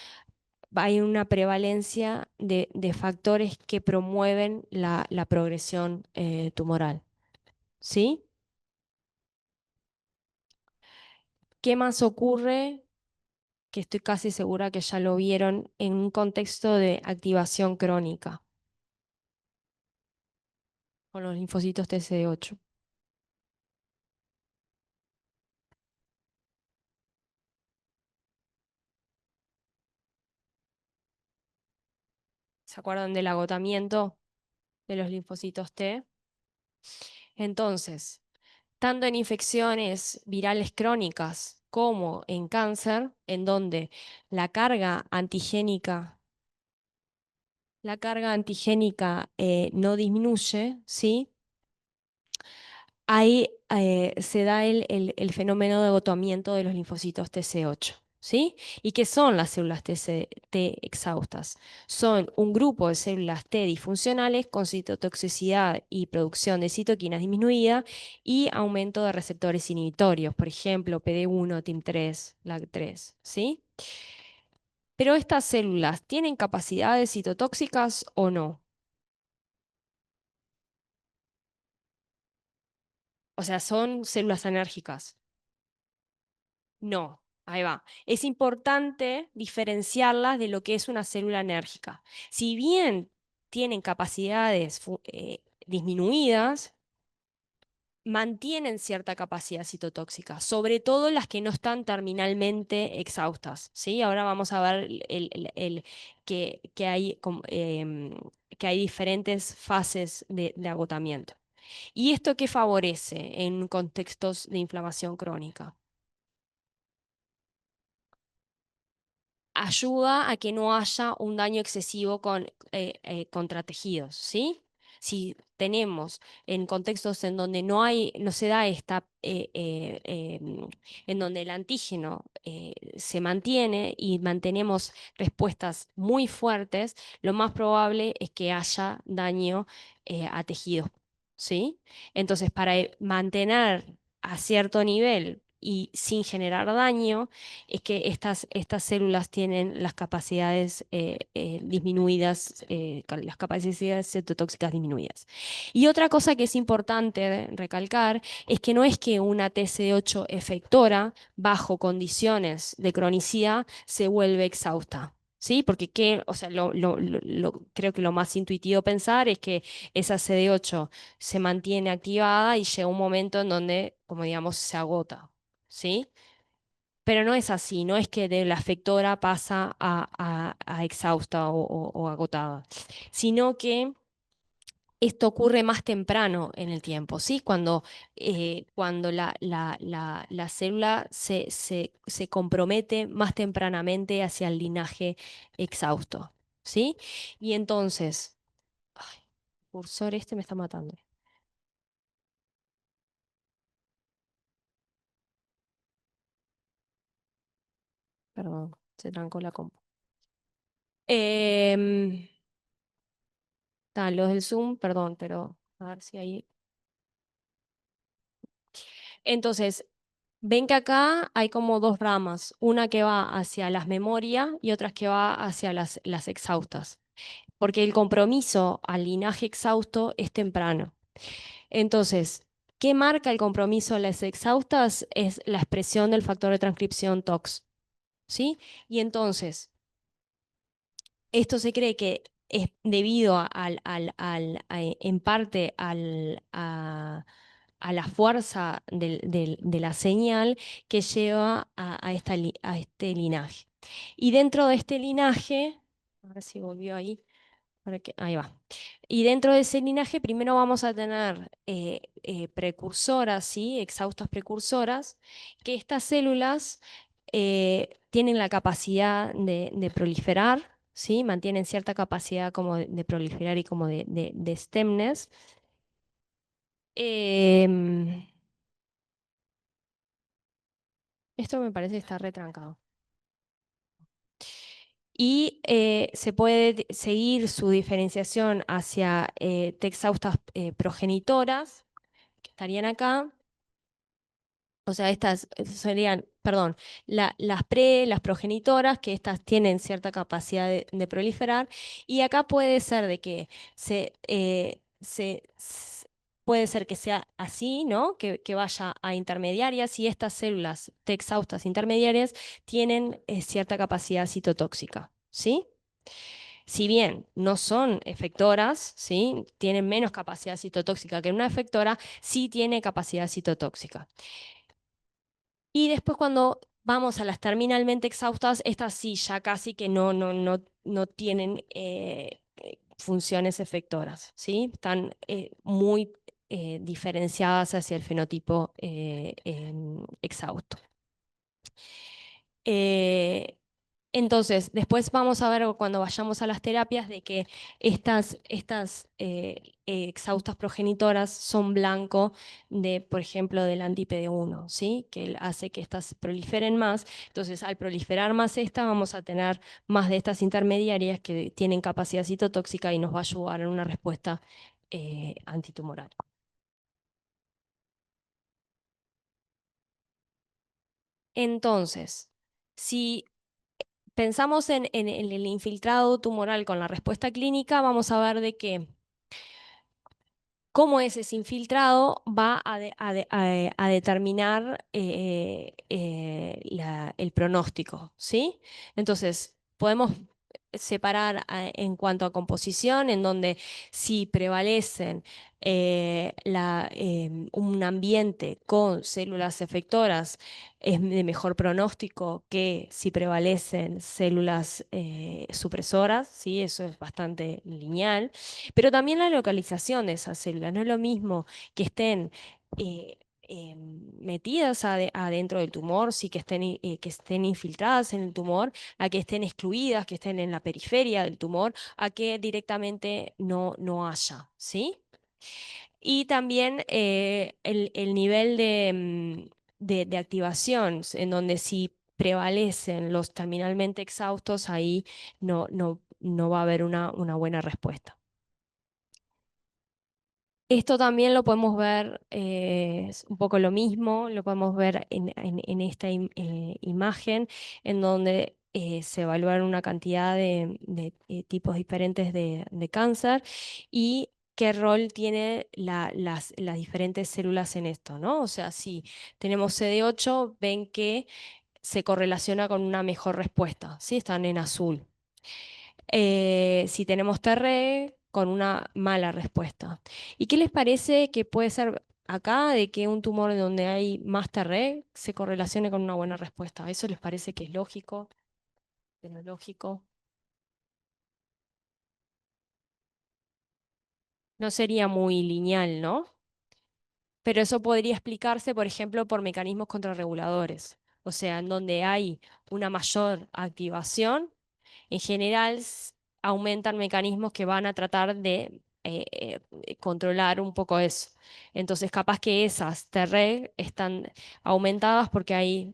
hay una prevalencia de factores que promueven la progresión tumoral. ¿Sí? ¿Qué más ocurre? Que estoy casi segura que ya lo vieron en un contexto de activación crónica con los linfocitos TCD8. ¿Se acuerdan del agotamiento de los linfocitos T? Entonces, tanto en infecciones virales crónicas como en cáncer, en donde la carga antigénica la carga antigénica no disminuye, ¿sí? Ahí se da el fenómeno de agotamiento de los linfocitos TC8. ¿Sí? ¿Y qué son las células T exhaustas? Son un grupo de células T disfuncionales con citotoxicidad y producción de citoquinas disminuida y aumento de receptores inhibitorios, por ejemplo, PD1, TIM3, LAG3. ¿Sí? Pero estas células tienen capacidades citotóxicas o no. O sea, son células enérgicas. No, ahí va. Es importante diferenciarlas de lo que es una célula enérgica. Si bien tienen capacidades disminuidas, mantienen cierta capacidad citotóxica, sobre todo las que no están terminalmente exhaustas, ¿sí? Ahora vamos a ver que hay, que hay diferentes fases de agotamiento. ¿Y esto qué favorece en contextos de inflamación crónica? Ayuda a que no haya un daño excesivo contra tejidos, ¿sí? Si tenemos en contextos en donde no se da en donde el antígeno se mantiene y mantenemos respuestas muy fuertes, lo más probable es que haya daño a tejidos, ¿sí? Entonces, para mantener a cierto nivel y sin generar daño, es que estas células tienen las capacidades disminuidas, las capacidades citotóxicas disminuidas. Y otra cosa que es importante recalcar es que no es que una TC8 efectora bajo condiciones de cronicidad se vuelve exhausta. ¿Sí? Porque o sea, creo que lo más intuitivo pensar es que esa CD8 se mantiene activada y llega un momento en donde, como digamos, se agota. ¿Sí? Pero no es así, no es que de la afectora pasa a exhausta o agotada, sino que esto ocurre más temprano en el tiempo, ¿sí? Cuando la célula se compromete más tempranamente hacia el linaje exhausto, ¿sí? Y entonces, ay, el cursor este me está matando, perdón, se trancó la compu. Em, los del Zoom, perdón, pero a ver si ahí. Entonces, ven que acá hay como dos ramas, una que va hacia las memorias y otras que va hacia las exhaustas, porque el compromiso al linaje exhausto es temprano. Entonces, ¿qué marca el compromiso a las exhaustas? Es la expresión del factor de transcripción TOX, ¿sí? Y entonces, esto se cree que es debido en parte a la fuerza de la señal que lleva a este linaje. Y dentro de este linaje, a ver si volvió ahí, ahí va. Y dentro de ese linaje primero vamos a tener precursoras, ¿sí? Exhaustas precursoras, que estas células tienen la capacidad de proliferar, ¿sí? Mantienen cierta capacidad como de proliferar y como de stemness. Em, Esto me parece que está retrancado. Y se puede seguir su diferenciación hacia texaustas progenitoras, que estarían acá. O sea, estas serían, perdón, las progenitoras, que estas tienen cierta capacidad de proliferar. Y acá puede ser de que puede ser que sea así, ¿no? Que vaya a intermediarias y estas células T exhaustas intermediarias tienen cierta capacidad citotóxica, ¿sí? Si bien no son efectoras, ¿sí? Tienen menos capacidad citotóxica que una efectora, sí tiene capacidad citotóxica. Y después cuando vamos a las terminalmente exhaustas, estas sí ya casi que no tienen funciones efectoras, ¿sí? Están muy diferenciadas hacia el fenotipo exhausto. Eh, Entonces, después vamos a ver cuando vayamos a las terapias de que estas exhaustas progenitoras son blanco de, por ejemplo, del anti-PD1, ¿sí? Que hace que estas proliferen más. Entonces, al proliferar más esta, vamos a tener más de estas intermediarias que tienen capacidad citotóxica y nos va a ayudar en una respuesta antitumoral. Entonces, si pensamos en el infiltrado tumoral con la respuesta clínica, vamos a ver de que cómo es ese infiltrado va a determinar el pronóstico, ¿sí? Entonces, podemos separar en cuanto a composición, en donde si prevalecen un ambiente con células efectoras, es de mejor pronóstico que si prevalecen células supresoras, ¿sí? Eso es bastante lineal. Pero también la localización de esas células. No es lo mismo que estén metidas adentro del tumor, sí que estén infiltradas en el tumor, a que estén excluidas, que estén en la periferia del tumor, a que directamente no haya, ¿sí? Y también el nivel de activación, en donde si prevalecen los terminalmente exhaustos, ahí no va a haber una buena respuesta. Esto también lo podemos ver, es un poco lo mismo, lo podemos ver en esta imagen, en donde se evaluaron una cantidad de tipos diferentes de cáncer y qué rol tiene las diferentes células en esto, ¿no? O sea, si tenemos CD8, ven que se correlaciona con una mejor respuesta, ¿sí? Están en azul. Si tenemos TRE, con una mala respuesta. ¿Y qué les parece que puede ser acá de que un tumor donde hay más TRE se correlacione con una buena respuesta? ¿Eso les parece que es lógico? ¿Que no es lógico? No sería muy lineal, ¿no? Pero eso podría explicarse, por ejemplo, por mecanismos contrarreguladores. O sea, en donde hay una mayor activación, en general aumentan mecanismos que van a tratar de controlar un poco eso. Entonces, capaz que esas TREG están aumentadas porque hay,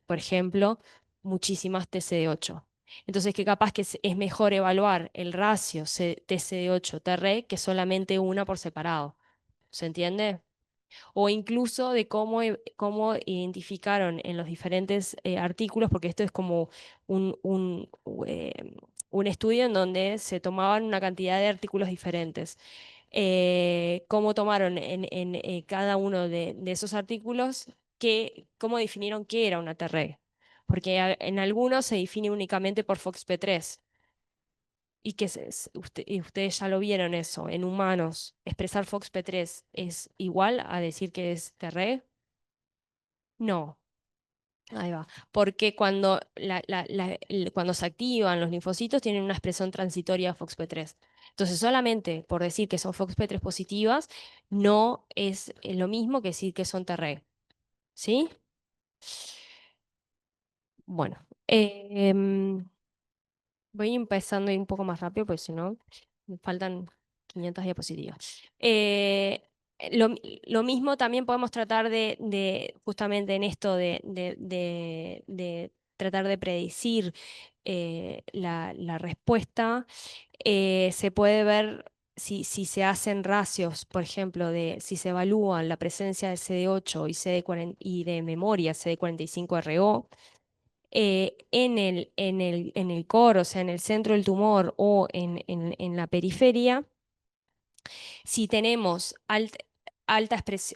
por ejemplo, muchísimas TCD8. Entonces, que capaz que es mejor evaluar el ratio TCD8-TREG que solamente una por separado. ¿Se entiende? O incluso de cómo identificaron en los diferentes artículos, porque esto es como un, un, un estudio en donde se tomaban una cantidad de artículos diferentes. Cómo tomaron en cada uno de esos artículos, cómo definieron qué era una TREG. Porque en algunos se define únicamente por FOXP3 y que y ustedes ya lo vieron eso, en humanos, expresar FOXP3 es igual a decir que es TRE. No, ahí va. Porque cuando se activan los linfocitos tienen una expresión transitoria de FOXP3. Entonces, solamente por decir que son FOXP3 positivas, no es lo mismo que decir que son TRE. ¿Sí? Bueno, voy empezando a ir un poco más rápido, porque si no, me faltan 500 diapositivas. Lo mismo también podemos tratar justamente en esto de tratar de predecir la respuesta. Se puede ver si se hacen ratios, por ejemplo, de si se evalúan la presencia de CD8 y, y de memoria CD45RO en el core, o sea, en el centro del tumor o en la periferia, si tenemos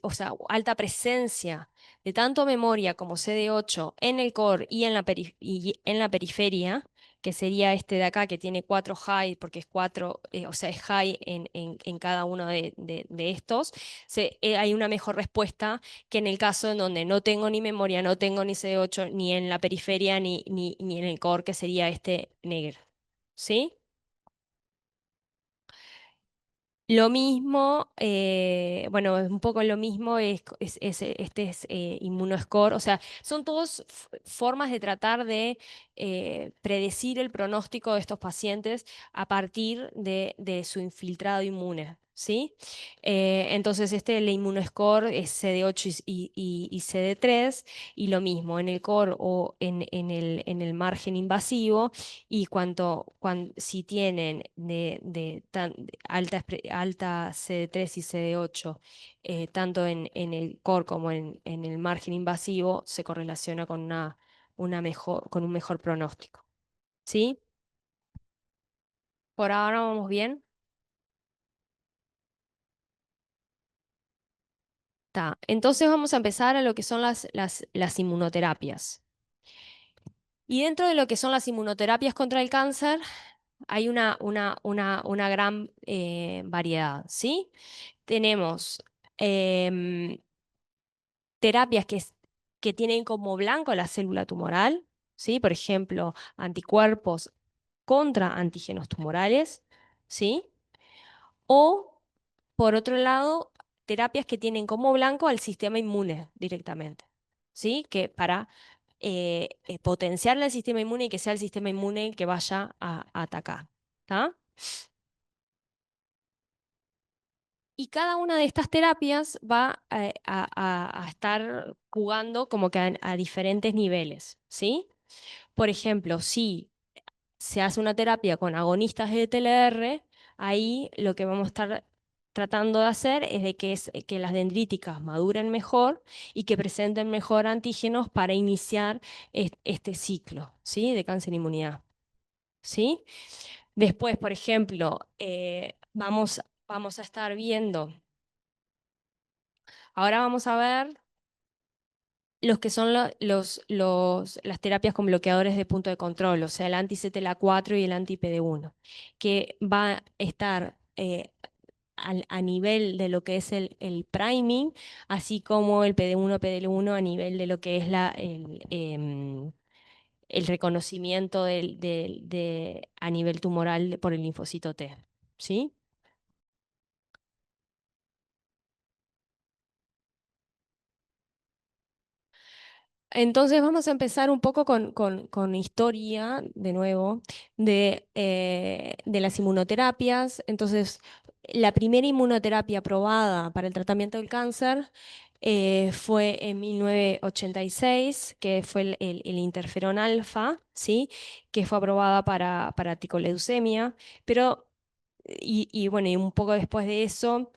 o sea, alta presencia de tanto memoria como CD8 en el core y en la periferia, que sería este de acá que tiene 4 high, porque es 4, o sea, es high en cada uno de estos, hay una mejor respuesta que en el caso en donde no tengo ni memoria, no tengo ni CD8, ni en la periferia, ni en el core, que sería este negro. ¿Sí? Lo mismo, bueno, es un poco lo mismo, este es Immunoscore, o sea, son todas formas de tratar de predecir el pronóstico de estos pacientes a partir de su infiltrado inmune, ¿sí? Entonces, el Immunoscore es CD8 y CD3, y lo mismo en el core o en el margen invasivo, y si tienen alta CD3 y CD8, tanto en el core como en el margen invasivo, se correlaciona con con un mejor pronóstico. ¿Sí? Por ahora vamos bien. Ta. Entonces vamos a empezar a lo que son las inmunoterapias. Y dentro de lo que son las inmunoterapias contra el cáncer, hay una gran variedad, ¿sí? Tenemos em, terapias que tienen como blanco la célula tumoral, ¿sí? Por ejemplo, anticuerpos contra antígenos tumorales, ¿sí? O, por otro lado, terapias que tienen como blanco al sistema inmune directamente, ¿sí? Que para potenciar el sistema inmune y que sea el sistema inmune el que vaya a atacar, ¿tá? Y cada una de estas terapias va a estar jugando como que a diferentes niveles, ¿sí? Por ejemplo, si se hace una terapia con agonistas de TLR, ahí lo que vamos a estar tratando de hacer es de que las dendríticas maduren mejor y que presenten mejor antígenos para iniciar este ciclo, ¿sí? De cáncer e inmunidad, ¿sí? Después, por ejemplo, vamos a estar viendo, ahora vamos a ver los que son las terapias con bloqueadores de punto de control, o sea, el anti-CTLA4 y el anti-PD1, que va a estar a nivel de lo que es el priming, así como el PD1, PDL1 a nivel de lo que es el reconocimiento a nivel tumoral por el linfocito T. ¿Sí? Entonces vamos a empezar un poco con historia, de nuevo, de las inmunoterapias. Entonces, la primera inmunoterapia aprobada para el tratamiento del cáncer fue en 1986, que fue el interferón alfa, ¿sí? Que fue aprobada para ticoleucemia, pero, bueno, y un poco después de eso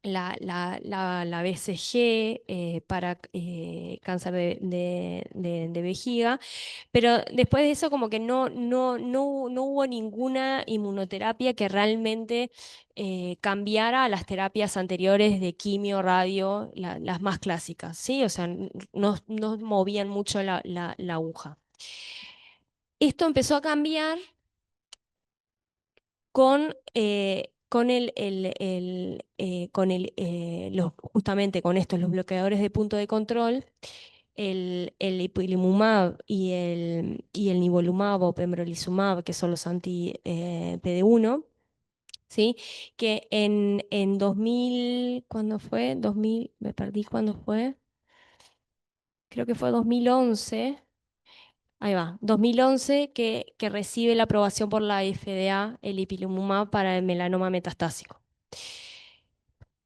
la BCG para cáncer de vejiga, pero después de eso como que no hubo ninguna inmunoterapia que realmente cambiara a las terapias anteriores de quimio, radio, las más clásicas, ¿sí? O sea, no movían mucho la aguja. Esto empezó a cambiar justamente con estos, los bloqueadores de punto de control, el ipilimumab y el nivolumab o pembrolizumab, que son los anti-PD1, ¿sí? Que en 2000, ¿cuándo fue? 2000, me perdí cuándo fue. Creo que fue 2011. Ahí va, 2011 que recibe la aprobación por la FDA el ipilimumab para el melanoma metastásico.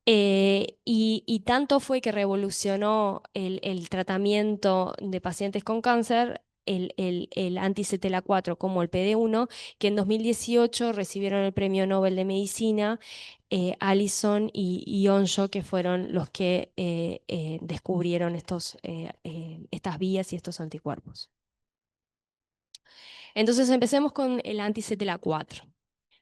Y tanto fue que revolucionó el tratamiento de pacientes con cáncer, el anti-CTLA4 como el PD1, que en 2018 recibieron el Premio Nobel de Medicina Allison y Onjo, que fueron los que descubrieron estas vías y estos anticuerpos. Entonces empecemos con el anti-CTLA4.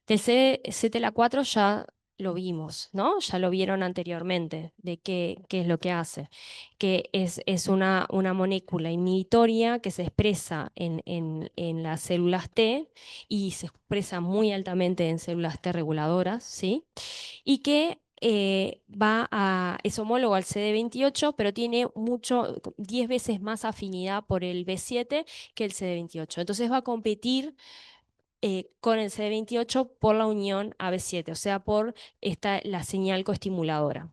Del CTLA4 ya lo vimos, ¿no? Ya lo vieron anteriormente, de qué es lo que hace. Que es una molécula inhibitoria que se expresa en las células T y se expresa muy altamente en células T reguladoras, ¿sí? Y que es homólogo al CD28, pero tiene 10 veces más afinidad por el B7 que el CD28. Entonces va a competir con el CD28 por la unión AB7, o sea, por la señal coestimuladora.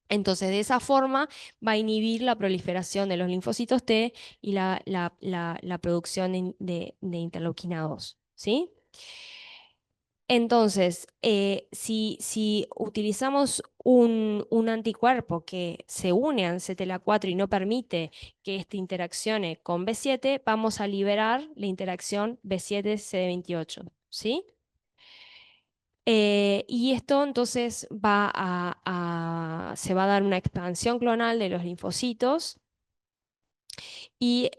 Entonces, de esa forma va a inhibir la proliferación de los linfocitos T y la producción de interleuquina 2, ¿sí? Entonces, si utilizamos un anticuerpo que se une a CTLA4 y no permite que éste interaccione con B7, vamos a liberar la interacción B7-CD28, ¿sí? Y esto entonces se va a dar una expansión clonal de los linfocitos y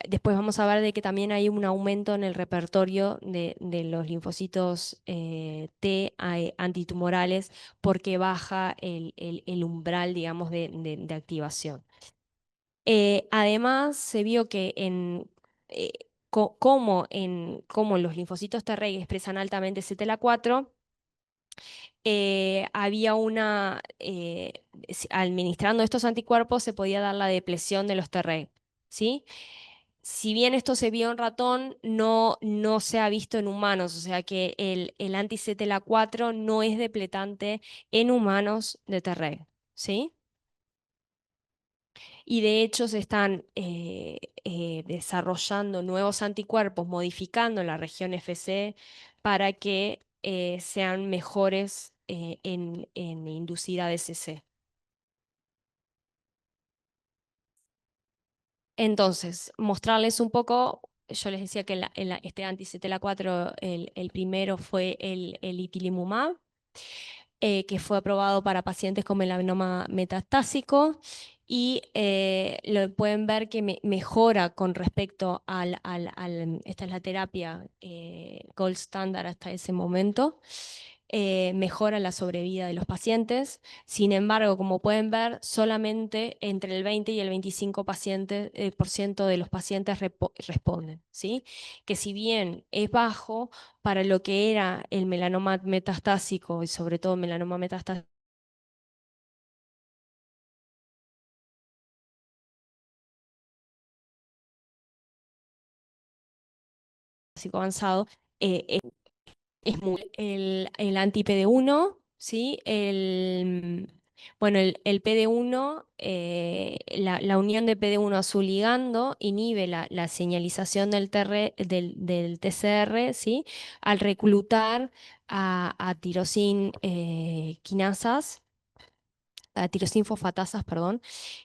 después vamos a ver de que también hay un aumento en el repertorio de los linfocitos T antitumorales porque baja el umbral, digamos, de activación. Además, se vio que eh, como los linfocitos T Reg expresan altamente CTLA4, había administrando estos anticuerpos se podía dar la depresión de los Treg, ¿sí? Si bien esto se vio en ratón, no se ha visto en humanos, o sea que el anti-CTLA4 no es depletante en humanos de Treg, ¿sí? Y de hecho se están desarrollando nuevos anticuerpos, modificando la región FC para que sean mejores en inducir ADCC. Entonces, mostrarles un poco, yo les decía que este anti-CTLA4, el primero fue el ipilimumab, que fue aprobado para pacientes con melanoma metastásico y lo pueden ver que mejora con respecto esta es la terapia gold standard hasta ese momento, mejora la sobrevida de los pacientes. Sin embargo, como pueden ver, solamente entre el 20 y el 25% por ciento de los pacientes responden, ¿sí? Que si bien es bajo, para lo que era el melanoma metastásico y sobre todo melanoma metastásico avanzado, el anti-PD1, ¿sí? Bueno, el PD1, la unión de PD1 a su ligando inhibe la señalización del TCR, ¿sí? Al reclutar a tirosin quinasas, a tirosin fosfatasas, perdón,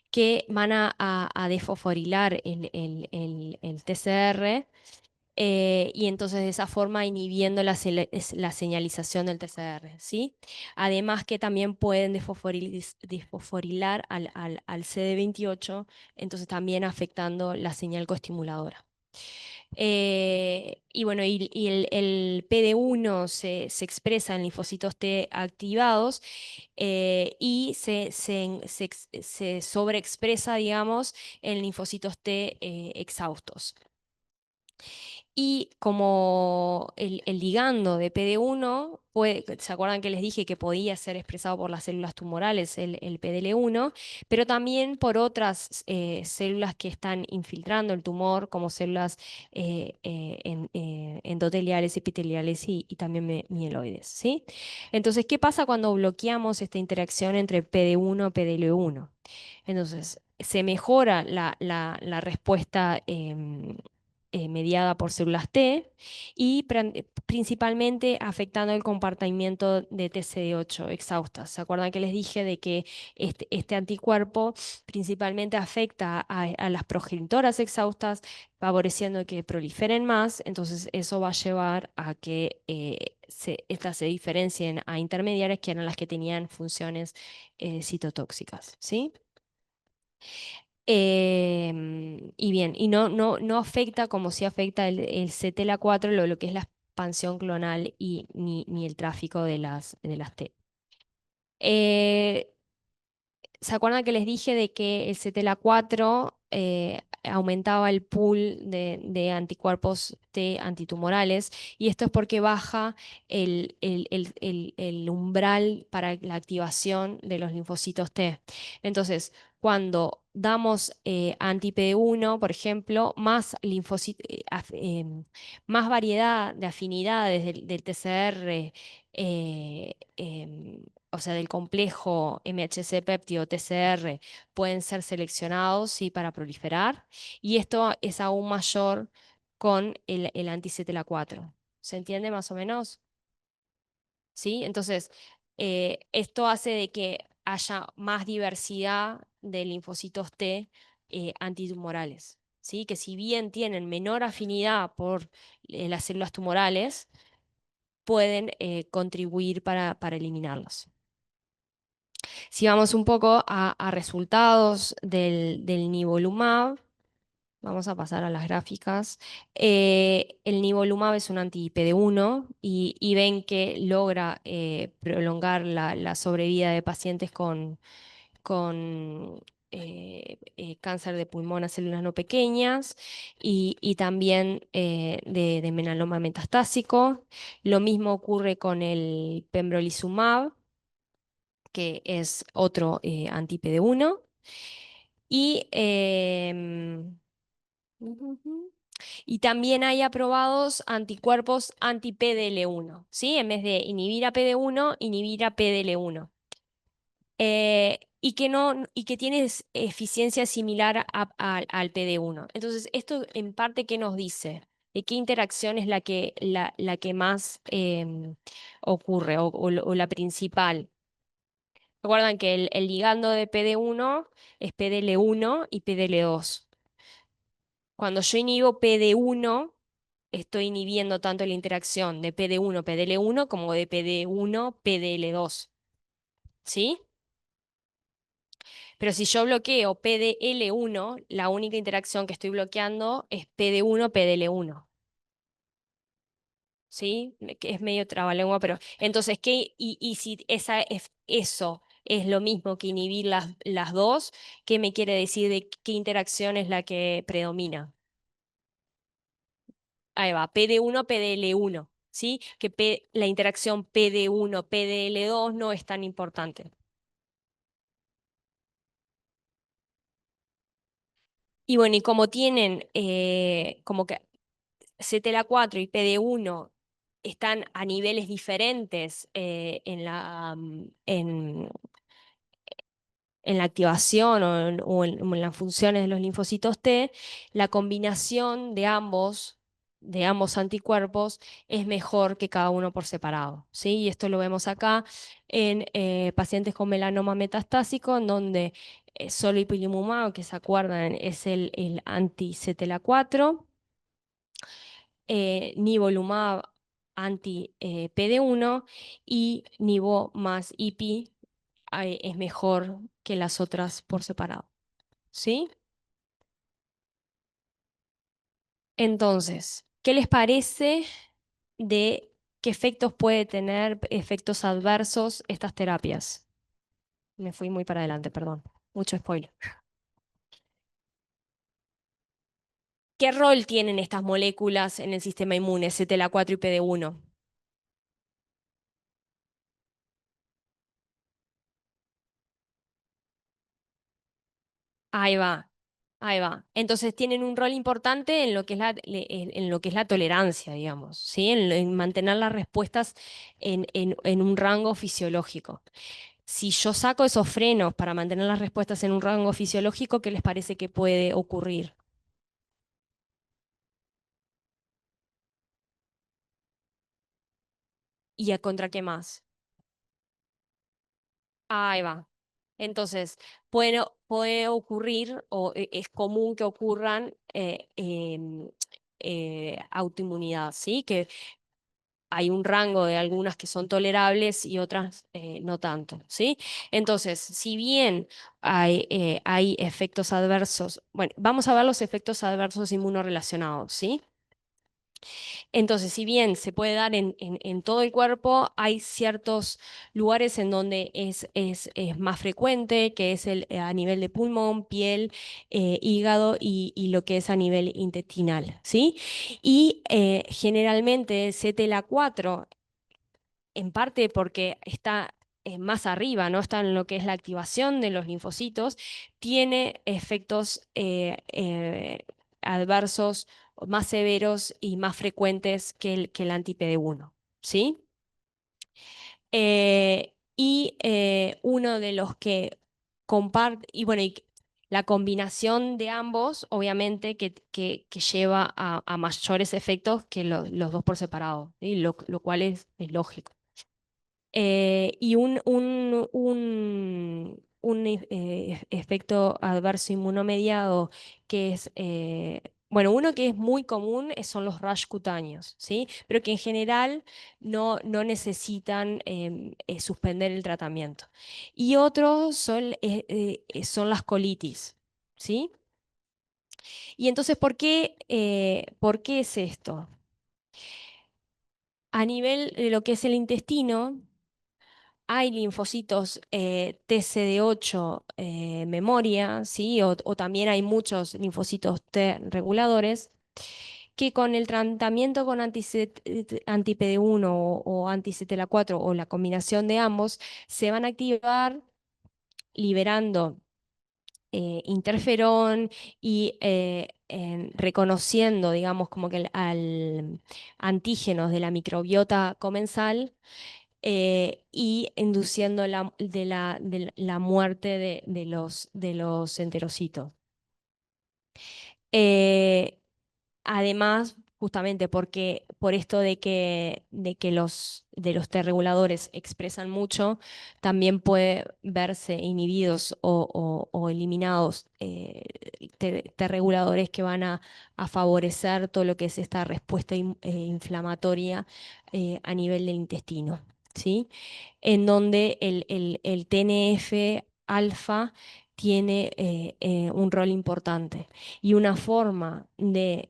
que van a desfosforilar el TCR y entonces de esa forma inhibiendo la señalización del TCR, ¿sí? Además que también pueden desfosforilar al CD28, entonces también afectando la señal coestimuladora. Y bueno, y el PD1 se expresa en linfocitos T activados y se sobreexpresa, digamos, en linfocitos T exhaustos. Y como el ligando de PD1, ¿se acuerdan que les dije que podía ser expresado por las células tumorales, el PDL1, pero también por otras células que están infiltrando el tumor, como células endoteliales, epiteliales y también mieloides, ¿sí? Entonces, ¿qué pasa cuando bloqueamos esta interacción entre PD1 y PDL1? Entonces, se mejora la respuesta mediada por células T y principalmente afectando el comportamiento de TCD8 exhaustas. ¿Se acuerdan que les dije de que este anticuerpo principalmente afecta a las progenitoras exhaustas, favoreciendo que proliferen más? Entonces eso va a llevar a que estas se diferencien a intermediarias, que eran las que tenían funciones citotóxicas, ¿sí? Y bien, y no afecta como si afecta el CTLA4, lo que es la expansión clonal y ni el tráfico de las T. Eh, ¿Se acuerdan que les dije de que el CTLA4 aumentaba el pool de anticuerpos T antitumorales, y esto es porque baja el umbral para la activación de los linfocitos T. Entonces, cuando damos anti-PD1, por ejemplo, más variedad de afinidades del TCR, o sea, del complejo MHC péptido TCR, pueden ser seleccionados, sí, para proliferar, y esto es aún mayor con el anti-CTLA-4. ¿Se entiende más o menos? ¿Sí? Entonces, esto hace de que haya más diversidad de linfocitos T antitumorales, ¿sí? Que si bien tienen menor afinidad por las células tumorales, pueden contribuir para eliminarlos. Si vamos un poco a resultados del nivolumab, vamos a pasar a las gráficas. El nivolumab es un anti-PD1 y ven que logra prolongar la sobrevida de pacientes con cáncer de pulmón a células no pequeñas y también de melanoma metastásico. Lo mismo ocurre con el pembrolizumab, que es otro anti-PD1. Y, ujujú. Y también hay aprobados anticuerpos anti-PDL1, ¿sí? En vez de inhibir a PD1, inhibir a PDL1. Y que no, y que tiene eficiencia similar al PD1. Entonces, esto en parte, ¿qué nos dice? ¿De qué interacción es la que más ocurre o la principal? Recuerdan que el ligando de PD1 es PDL1 y PDL2. Cuando yo inhibo PD1, estoy inhibiendo tanto la interacción de PD1, PDL1 como de PD1, PDL2. ¿Sí? Pero si yo bloqueo PDL1, la única interacción que estoy bloqueando es PD1, PDL1. ¿Sí? Que es medio trabalengua, pero entonces, y si eso es lo mismo que inhibir las dos, ¿qué me quiere decir de qué interacción es la que predomina? Ahí va, PD1, PDL1, ¿sí? Que la interacción PD1, PDL2 no es tan importante. Y bueno, y como tienen, como que CTLA-4 y PD1 están a niveles diferentes en la activación o en las funciones de los linfocitos T, la combinación de ambos anticuerpos, es mejor que cada uno por separado, ¿sí? Y esto lo vemos acá en pacientes con melanoma metastásico, en donde solo ipilimumab, que se acuerdan, es el anti-CTLA-4, nivolumab anti-PD1 y nivo más IPI es mejor que las otras por separado. ¿Sí? Entonces, ¿qué les parece de qué efectos puede tener, efectos adversos estas terapias? Me fui muy para adelante, perdón. Mucho spoiler. ¿Qué rol tienen estas moléculas en el sistema inmune, CTLA-4 y PD1? Ahí va, ahí va. Entonces tienen un rol importante en lo que es en lo que es la tolerancia, digamos, ¿sí? En mantener las respuestas en un rango fisiológico. Si yo saco esos frenos para mantener las respuestas en un rango fisiológico, ¿qué les parece que puede ocurrir? ¿Y a contra qué más? Ahí va. Entonces, puede ocurrir, o es común que ocurran autoinmunidad, ¿sí? Que hay un rango de algunas que son tolerables y otras no tanto, ¿sí? Entonces, si bien hay efectos adversos, bueno, vamos a ver los efectos adversos inmunorrelacionados, ¿sí? Entonces, si bien se puede dar en todo el cuerpo, hay ciertos lugares en donde es más frecuente, que es a nivel de pulmón, piel, hígado y lo que es a nivel intestinal, ¿sí? Y generalmente CTLA4, en parte porque está más arriba, ¿no? Está en lo que es la activación de los linfocitos, tiene efectos adversos más severos y más frecuentes que el anti-PD1, ¿sí? Uno de los que comparte, y bueno, la combinación de ambos, obviamente, que lleva a mayores efectos que los dos por separado, ¿sí? Lo cual es lógico. Y un efecto adverso inmunomediado que es, bueno, uno que es muy común son los rash cutáneos, ¿sí? Pero que en general no necesitan suspender el tratamiento. Y otros son las colitis, ¿sí? Y entonces, ¿por qué es esto? A nivel de lo que es el intestino, hay linfocitos TCD8 memoria, ¿sí? O también hay muchos linfocitos T reguladores que con el tratamiento con anti-PD1 o anti-CTLA4 o la combinación de ambos se van a activar liberando interferón y reconociendo, digamos, como que al antígenos de la microbiota comensal y induciendo la muerte de los enterocitos. Eh, Además, justamente porque por esto de que los T reguladores expresan mucho, también puede verse inhibidos o eliminados T reguladores que van a favorecer todo lo que es esta respuesta inflamatoria a nivel del intestino, ¿sí? En donde el TNF alfa tiene un rol importante. Y una forma de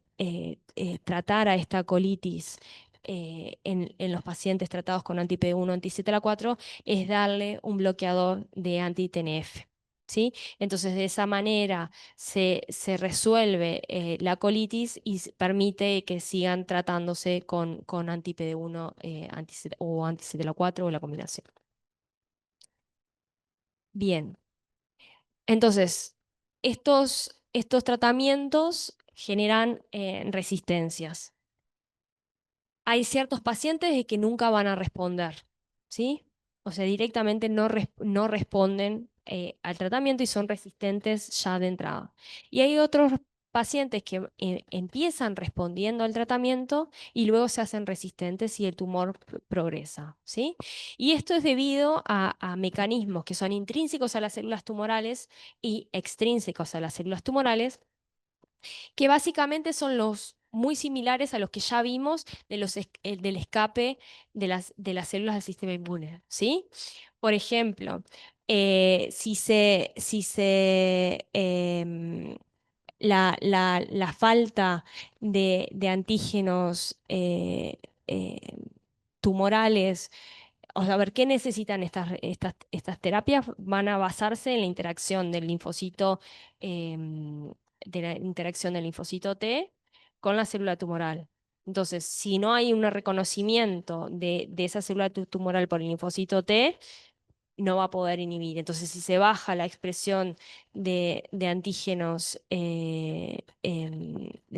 tratar a esta colitis en los pacientes tratados con anti-PD1, anti-CTLA4, es darle un bloqueador de anti-TNF. ¿Sí? Entonces, de esa manera se resuelve la colitis y permite que sigan tratándose con anti-PD1 o anti-CTLA4 o la combinación. Bien, entonces, estos tratamientos generan resistencias. Hay ciertos pacientes de que nunca van a responder, ¿sí? O sea, directamente no responden al tratamiento y son resistentes ya de entrada. Y hay otros pacientes que empiezan respondiendo al tratamiento y luego se hacen resistentes y el tumor progresa, ¿sí? Y esto es debido a mecanismos que son intrínsecos a las células tumorales y extrínsecos a las células tumorales que básicamente son los muy similares a los que ya vimos del escape de las células del sistema inmune, ¿sí? Por ejemplo, la falta de antígenos eh, tumorales, o sea, a ver, ¿qué necesitan estas terapias? Van a basarse en la interacción del linfocito, de la interacción del linfocito T con la célula tumoral. Entonces, si no hay un reconocimiento de esa célula tumoral por el linfocito T, no va a poder inhibir. Entonces, si se baja la expresión de antígenos,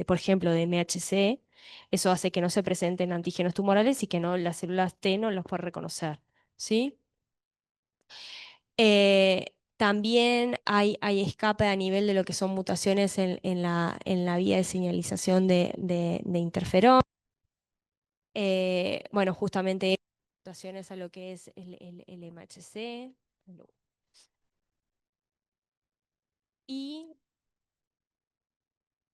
por ejemplo, de MHC, eso hace que no se presenten antígenos tumorales y que las células T no los puede reconocer, ¿sí? También hay escape a nivel de lo que son mutaciones en la vía de señalización de interferón. Bueno, justamente mutaciones a lo que es el MHC. Y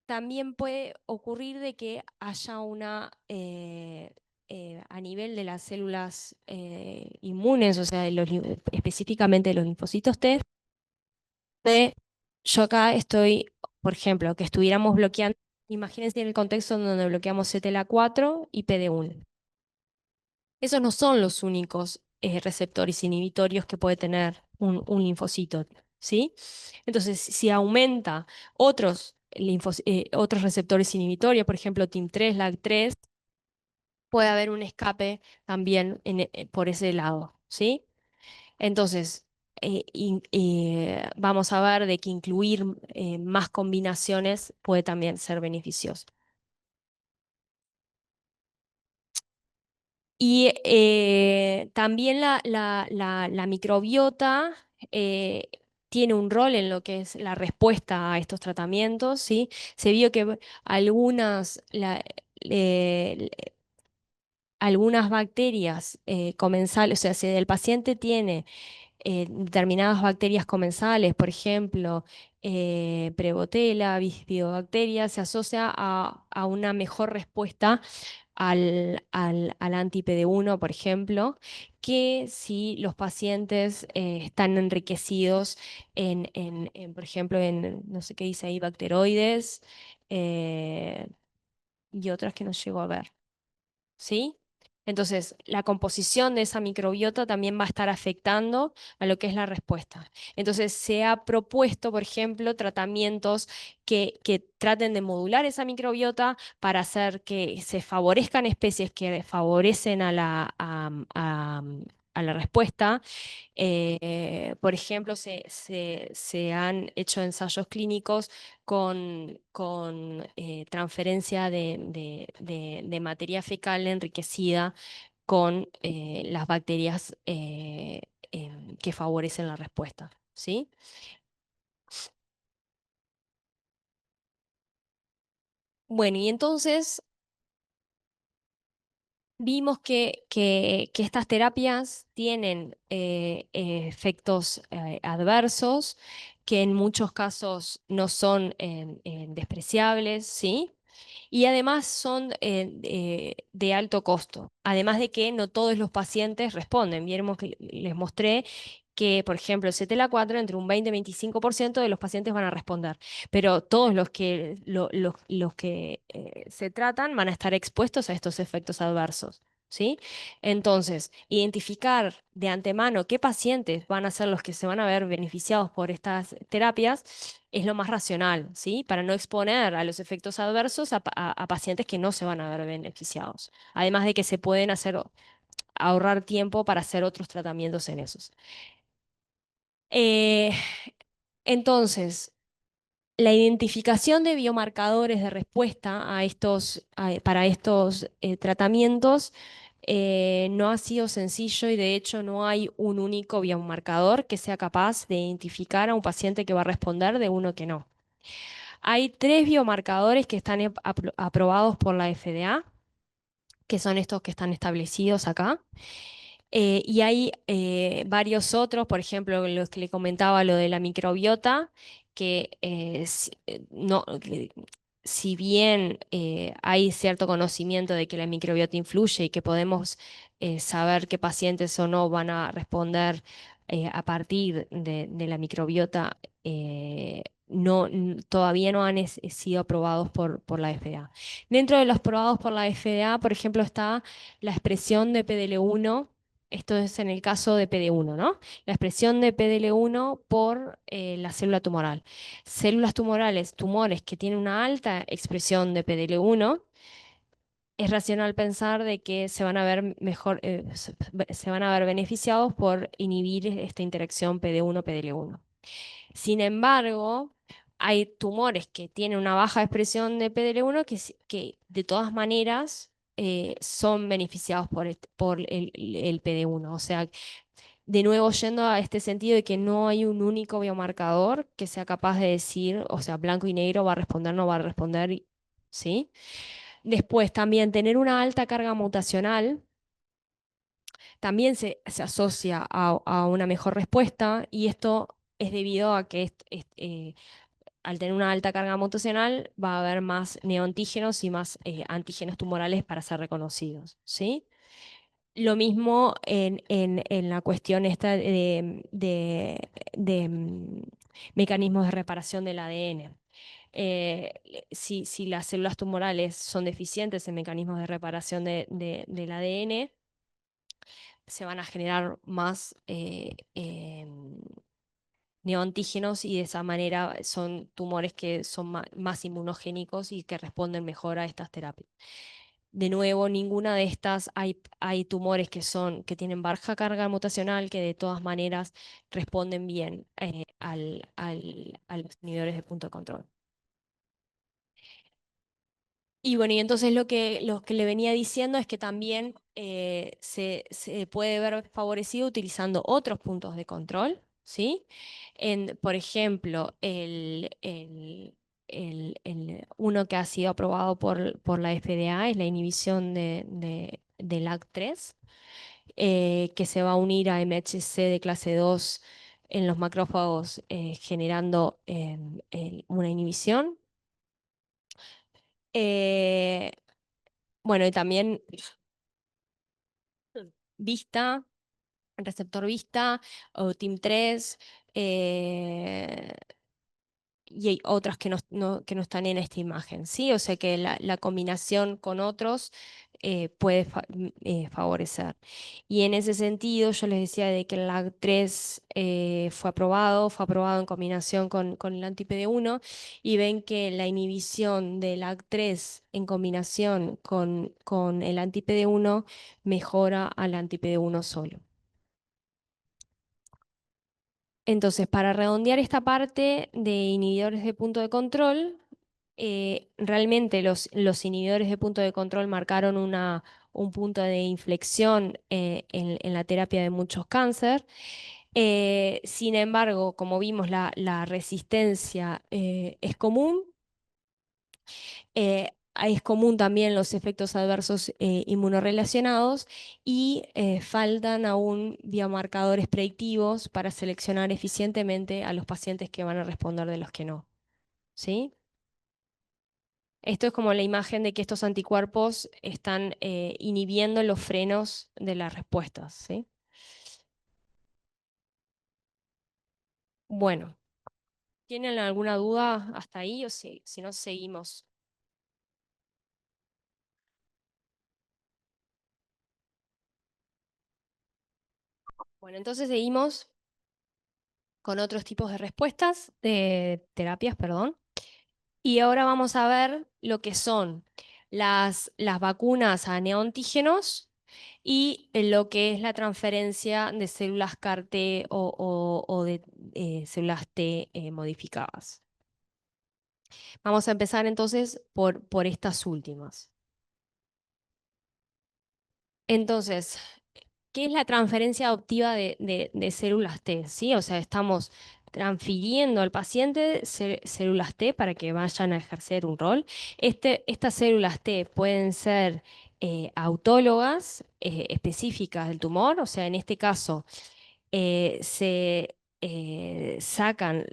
también puede ocurrir de que haya a nivel de las células inmunes, o sea, específicamente de los linfocitos T, yo acá estoy, por ejemplo, que estuviéramos bloqueando Imagínense en el contexto en donde bloqueamos CTLA4 y PD1. Esos no son los únicos receptores inhibitorios que puede tener un linfocito, ¿sí? Entonces, si aumenta otros receptores inhibitorios, por ejemplo, TIM3, LAG3, puede haber un escape también por ese lado, ¿sí? Entonces, vamos a ver de que incluir más combinaciones puede también ser beneficioso. Y también la microbiota eh, tiene un rol en lo que es la respuesta a estos tratamientos, ¿sí? Se vio que algunas, eh, algunas bacterias comensales, o sea, si el paciente tiene determinadas bacterias comensales, por ejemplo, Prebotella, Bifidobacteria, se asocia a una mejor respuesta al anti-PD1, por ejemplo, que si los pacientes están enriquecidos por ejemplo, en, no sé qué dice ahí, bacteroides eh, y otras que no llego a ver. ¿Sí? Entonces, la composición de esa microbiota también va a estar afectando a lo que es la respuesta. Entonces, se ha propuesto, por ejemplo, tratamientos que traten de modular esa microbiota para hacer que se favorezcan especies que favorecen a la respuesta. Por ejemplo, se han hecho ensayos clínicos con transferencia de materia fecal enriquecida con las bacterias que favorecen la respuesta. ¿Sí? Bueno, y entonces vimos que estas terapias tienen efectos adversos que en muchos casos no son despreciables, ¿sí? Y además son de alto costo. Además de que no todos los pacientes responden. Vieron que les mostré que, por ejemplo, el CTLA4 entre un 20 y 25% de los pacientes van a responder, pero todos los que se tratan van a estar expuestos a estos efectos adversos. ¿Sí? Entonces, identificar de antemano qué pacientes van a ser los que se van a ver beneficiados por estas terapias es lo más racional, ¿sí? Para no exponer a los efectos adversos a pacientes que no se van a ver beneficiados. Además de que se pueden ahorrar tiempo para hacer otros tratamientos en esos. Eh, entonces, la identificación de biomarcadores de respuesta para estos tratamientos no ha sido sencillo y de hecho no hay un único biomarcador que sea capaz de identificar a un paciente que va a responder de uno que no. Hay tres biomarcadores que están aprobados por la FDA, que son estos que están establecidos acá. Y hay varios otros, por ejemplo, los que le comentaba, lo de la microbiota, que no, si bien hay cierto conocimiento de que la microbiota influye y que podemos saber qué pacientes o no van a responder a partir de la microbiota, todavía no han sido aprobados por la FDA. Dentro de los aprobados por la FDA, por ejemplo, está la expresión de PDL1. Esto es en el caso de PD1, ¿no? La expresión de PDL1 por la célula tumoral. Células tumorales, tumores que tienen una alta expresión de PDL1, es racional pensar de que se van a ver mejor, se van a ver beneficiados por inhibir esta interacción PD1-PDL1. Sin embargo, hay tumores que tienen una baja expresión de PDL1 que de todas maneras son beneficiados por el PD1. O sea, de nuevo yendo a este sentido de que no hay un único biomarcador que sea capaz de decir, o sea, blanco y negro va a responder, no va a responder, ¿sí? Después, también tener una alta carga mutacional también se asocia a una mejor respuesta y esto es debido a que al tener una alta carga mutacional va a haber más neoantígenos y más antígenos tumorales para ser reconocidos, ¿sí? Lo mismo en la cuestión esta de mecanismos de reparación del ADN. si las células tumorales son deficientes en mecanismos de reparación del ADN, se van a generar más neoantígenos y de esa manera son tumores que son más inmunogénicos y que responden mejor a estas terapias. De nuevo, ninguna de estas hay tumores que tienen baja carga mutacional, que de todas maneras responden bien a los inhibidores de punto de control. Y bueno, y entonces lo que le venía diciendo es que también se puede ver favorecido utilizando otros puntos de control, ¿sí? Por ejemplo, uno que ha sido aprobado por la FDA es la inhibición de LAG3, que se va a unir a MHC de clase 2 en los macrófagos, generando una inhibición. Eh, bueno, y también Vista, receptor Vista o TIM3, y hay otras que que no están en esta imagen, ¿sí? O sea que la combinación con otros puede favorecer. Y en ese sentido, yo les decía de que el LAG3 fue aprobado en combinación con el anti-PD1, y ven que la inhibición del LAG3 en combinación con el anti-PD1 mejora al anti-PD1 solo. Entonces, para redondear esta parte de inhibidores de punto de control, realmente los inhibidores de punto de control marcaron un punto de inflexión en la terapia de muchos cánceres. Sin embargo, como vimos, la resistencia es común. Es común también los efectos adversos inmunorrelacionados, y faltan aún biomarcadores predictivos para seleccionar eficientemente a los pacientes que van a responder de los que no. ¿Sí? Esto es como la imagen de que estos anticuerpos están inhibiendo los frenos de las respuestas. ¿Sí? Bueno, ¿tienen alguna duda hasta ahí o si no seguimos? Bueno, entonces seguimos con otros tipos de respuestas, de terapias, perdón. Y ahora vamos a ver lo que son las vacunas a neoantígenos y lo que es la transferencia de células CAR-T o de células T modificadas. Vamos a empezar entonces por estas últimas. Entonces, ¿qué es la transferencia adoptiva de células T? ¿Sí? O sea, estamos transfiriendo al paciente células T para que vayan a ejercer un rol. Estas células T pueden ser autólogas, específicas del tumor, o sea, en este caso se sacan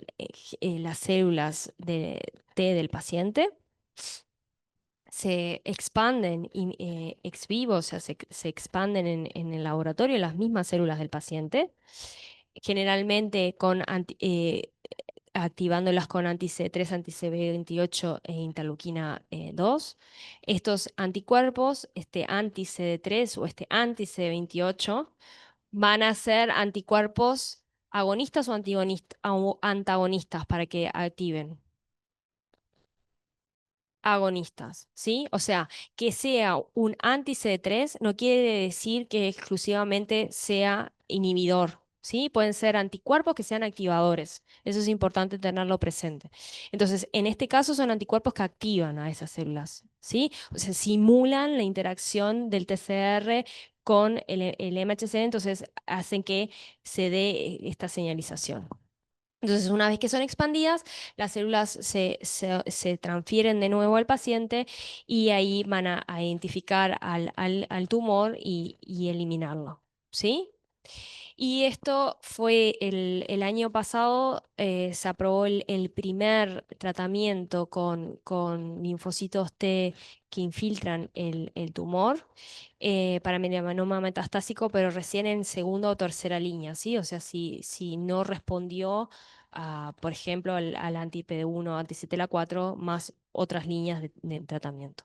las células de T del paciente, se expanden ex vivo, o sea, se expanden en el laboratorio las mismas células del paciente, generalmente activándolas con anti-CD3, anti-CD28 e interleuquina 2. Estos anticuerpos, este anti-CD3 o este anti-CD28, van a ser anticuerpos agonistas o antagonistas para que activen. Agonistas, ¿sí? O sea, que sea un anti-CD3 no quiere decir que exclusivamente sea inhibidor, ¿sí? Pueden ser anticuerpos que sean activadores. Eso es importante tenerlo presente. Entonces, en este caso son anticuerpos que activan a esas células, ¿sí? O sea, simulan la interacción del TCR con el MHC, entonces hacen que se dé esta señalización. Entonces, una vez que son expandidas, las células se transfieren de nuevo al paciente, y ahí van a identificar al tumor y eliminarlo. ¿Sí? Y esto fue el año pasado, se aprobó el primer tratamiento con linfocitos T que infiltran el tumor para melanoma metastásico, pero recién en segunda o tercera línea, ¿sí? O sea, si no respondió por ejemplo, al anti-PD1, anti-CTLA4, más otras líneas de tratamiento.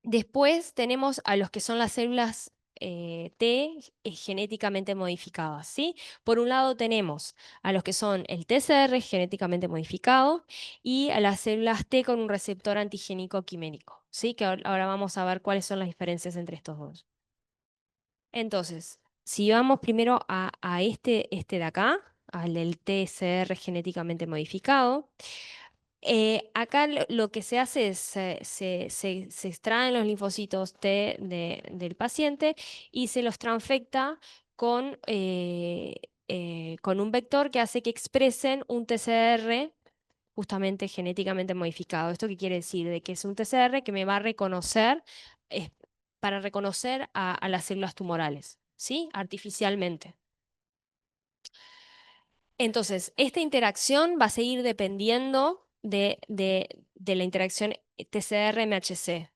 Después tenemos a los que son las células T genéticamente modificadas, ¿sí? Por un lado tenemos a los que son el TCR genéticamente modificado y a las células T con un receptor antigénico quimérico, ¿sí? Que ahora vamos a ver cuáles son las diferencias entre estos dos. Entonces, si vamos primero a este de acá, al del TCR genéticamente modificado, acá lo que se hace es se extraen los linfocitos T del paciente y se los transfecta con un vector que hace que expresen un TCR justamente genéticamente modificado. ¿Esto qué quiere decir? De que es un TCR que me va a reconocer, eh, para reconocer a las células tumorales, ¿sí? Artificialmente. Entonces, esta interacción va a seguir dependiendo de la interacción TCR-MHC,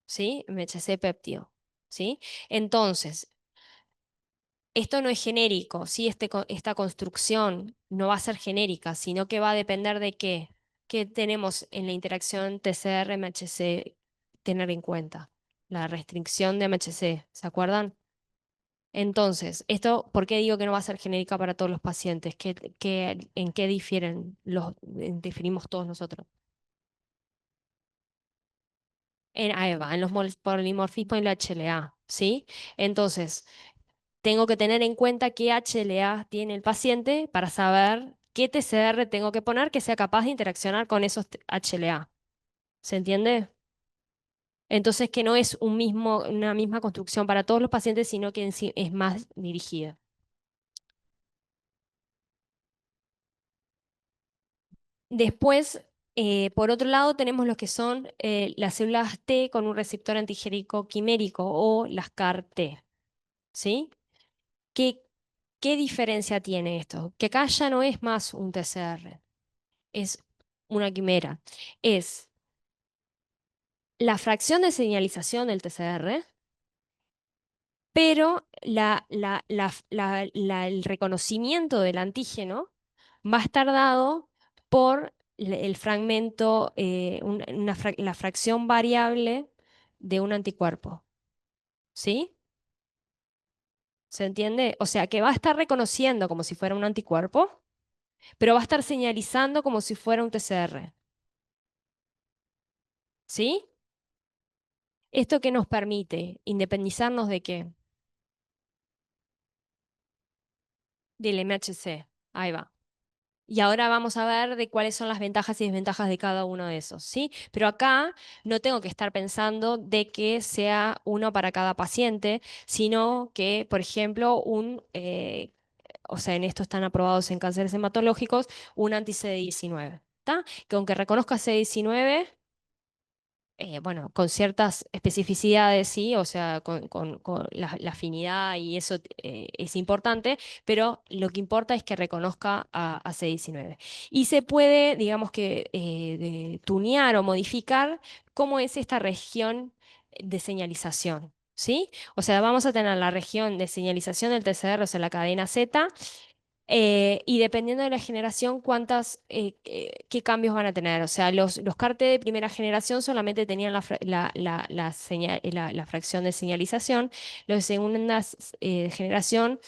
¿sí? MHC péptido, ¿sí? Entonces, esto no es genérico, ¿sí? Esta construcción no va a ser genérica, sino que va a depender de qué. ¿Qué tenemos en la interacción TCR-MHC tener en cuenta? La restricción de MHC, ¿se acuerdan? Entonces, esto, ¿por qué digo que no va a ser genérica para todos los pacientes? ¿En qué diferimos todos nosotros? Ahí va, en los polimorfismos y la HLA, ¿sí? Entonces, tengo que tener en cuenta qué HLA tiene el paciente para saber qué TCR tengo que poner que sea capaz de interaccionar con esos HLA. ¿Se entiende? Entonces, que no es una misma construcción para todos los pacientes, sino que en sí es más dirigida. Después, por otro lado, tenemos los que son las células T con un receptor antigénico quimérico o las CAR-T, ¿sí? ¿Qué, qué diferencia tiene esto? Que acá ya no es más un TCR, es una quimera. Es la fracción de señalización del TCR, pero el reconocimiento del antígeno va a estar dado por el fragmento, la fracción variable de un anticuerpo. ¿Sí? ¿Se entiende? O sea, que va a estar reconociendo como si fuera un anticuerpo, pero va a estar señalizando como si fuera un TCR. ¿Sí? ¿Esto qué nos permite? Independizarnos de qué? Del MHC. Ahí va. Y ahora vamos a ver de cuáles son las ventajas y desventajas de cada uno de esos, ¿sí? Pero acá no tengo que estar pensando de que sea uno para cada paciente, sino que, por ejemplo, o sea, en esto están aprobados en cánceres hematológicos, un anti-CD19, ¿está? Que aunque reconozca CD19, bueno, con ciertas especificidades, sí, o sea, con la afinidad y eso es importante, pero lo que importa es que reconozca a C19. Y se puede, digamos que, tunear o modificar cómo es esta región de señalización. ¿Sí? O sea, vamos a tener la región de señalización del TCR, o sea, la cadena Z, y dependiendo de la generación, qué cambios van a tener. O sea, los CAR-T de primera generación solamente tenían la fracción de señalización. Los de segunda generación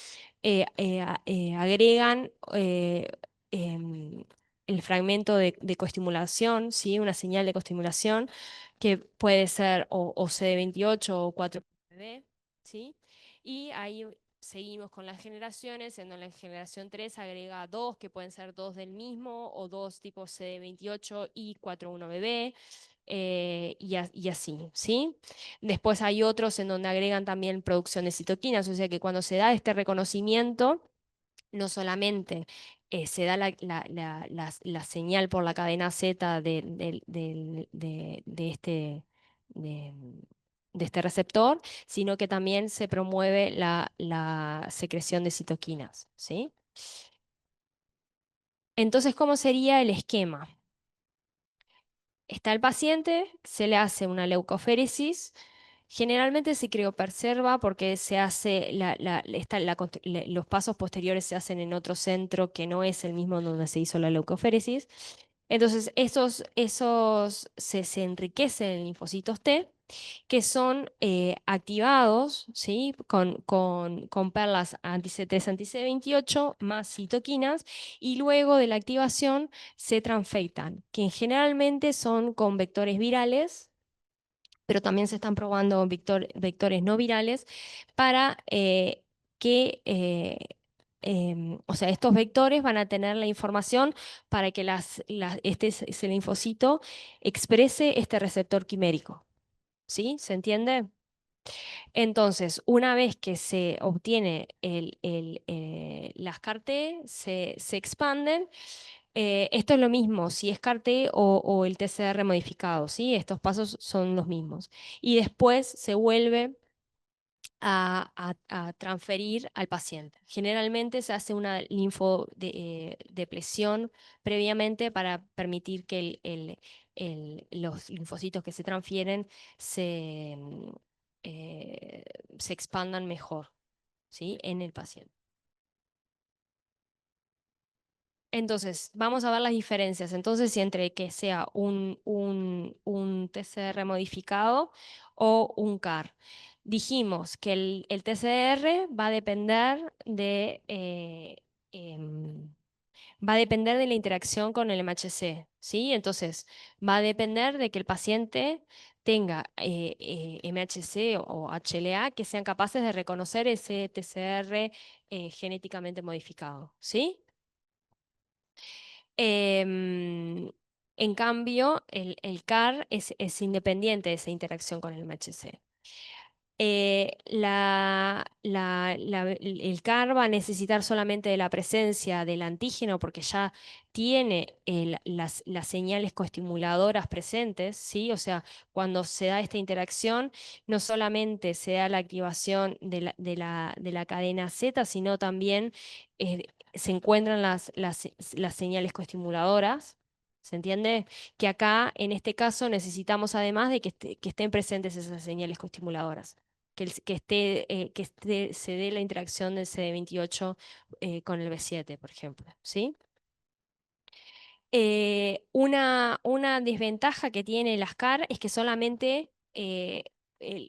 agregan el fragmento de coestimulación, ¿sí? Una señal de coestimulación que puede ser o CD28 o 4PB, ¿sí? Y ahí seguimos con las generaciones, en donde la generación 3 agrega dos, que pueden ser dos del mismo, o dos tipos CD28 y 41BB, y así, ¿sí? Después hay otros en donde agregan también producción de citoquinas, o sea que cuando se da este reconocimiento, no solamente se da la señal por la cadena Z de, de este receptor, sino que también se promueve la secreción de citoquinas, ¿sí? Entonces, ¿cómo sería el esquema? Está el paciente, se le hace una leucoféresis Generalmente se criopreserva porque se hace los pasos posteriores se hacen en otro centro que no es el mismo donde se hizo la leucoféresis. Entonces, esos se enriquecen en linfocitos T que son activados, ¿sí? Con perlas anti-C3, anti-CD28 más citoquinas y luego de la activación se transfectan, que generalmente son con vectores virales, pero también se están probando vectores no virales para que, o sea, estos vectores van a tener la información para que ese linfocito exprese este receptor quimérico. ¿Sí? ¿Se entiende? Entonces, una vez que se obtiene las CAR-T, se expanden. Esto es lo mismo, si es CAR-T o el TCR modificado, ¿sí? Estos pasos son los mismos. Y después se vuelve a transferir al paciente. Generalmente se hace una linfodepresión previamente para permitir que los linfocitos que se transfieren se, eh, se expandan mejor, ¿sí? En el paciente. Entonces, vamos a ver las diferencias. Entonces, si entre que sea un TCR modificado o un CAR. Dijimos que el TCR va a depender em, va a depender de la interacción con el MHC, ¿sí? Entonces, va a depender de que el paciente tenga MHC o HLA que sean capaces de reconocer ese TCR genéticamente modificado, ¿sí? Em, en cambio, el CAR es independiente de esa interacción con el MHC. El CAR va a necesitar solamente de la presencia del antígeno porque ya tiene las señales coestimuladoras presentes, ¿sí? O sea, cuando se da esta interacción, no solamente se da la activación de la cadena Z, sino también se encuentran las señales coestimuladoras. ¿Se entiende? Que acá, en este caso, necesitamos además de que estén presentes esas señales coestimuladoras se dé la interacción del CD28 con el B7, por ejemplo, ¿sí? Una desventaja que tiene las CAR es que solamente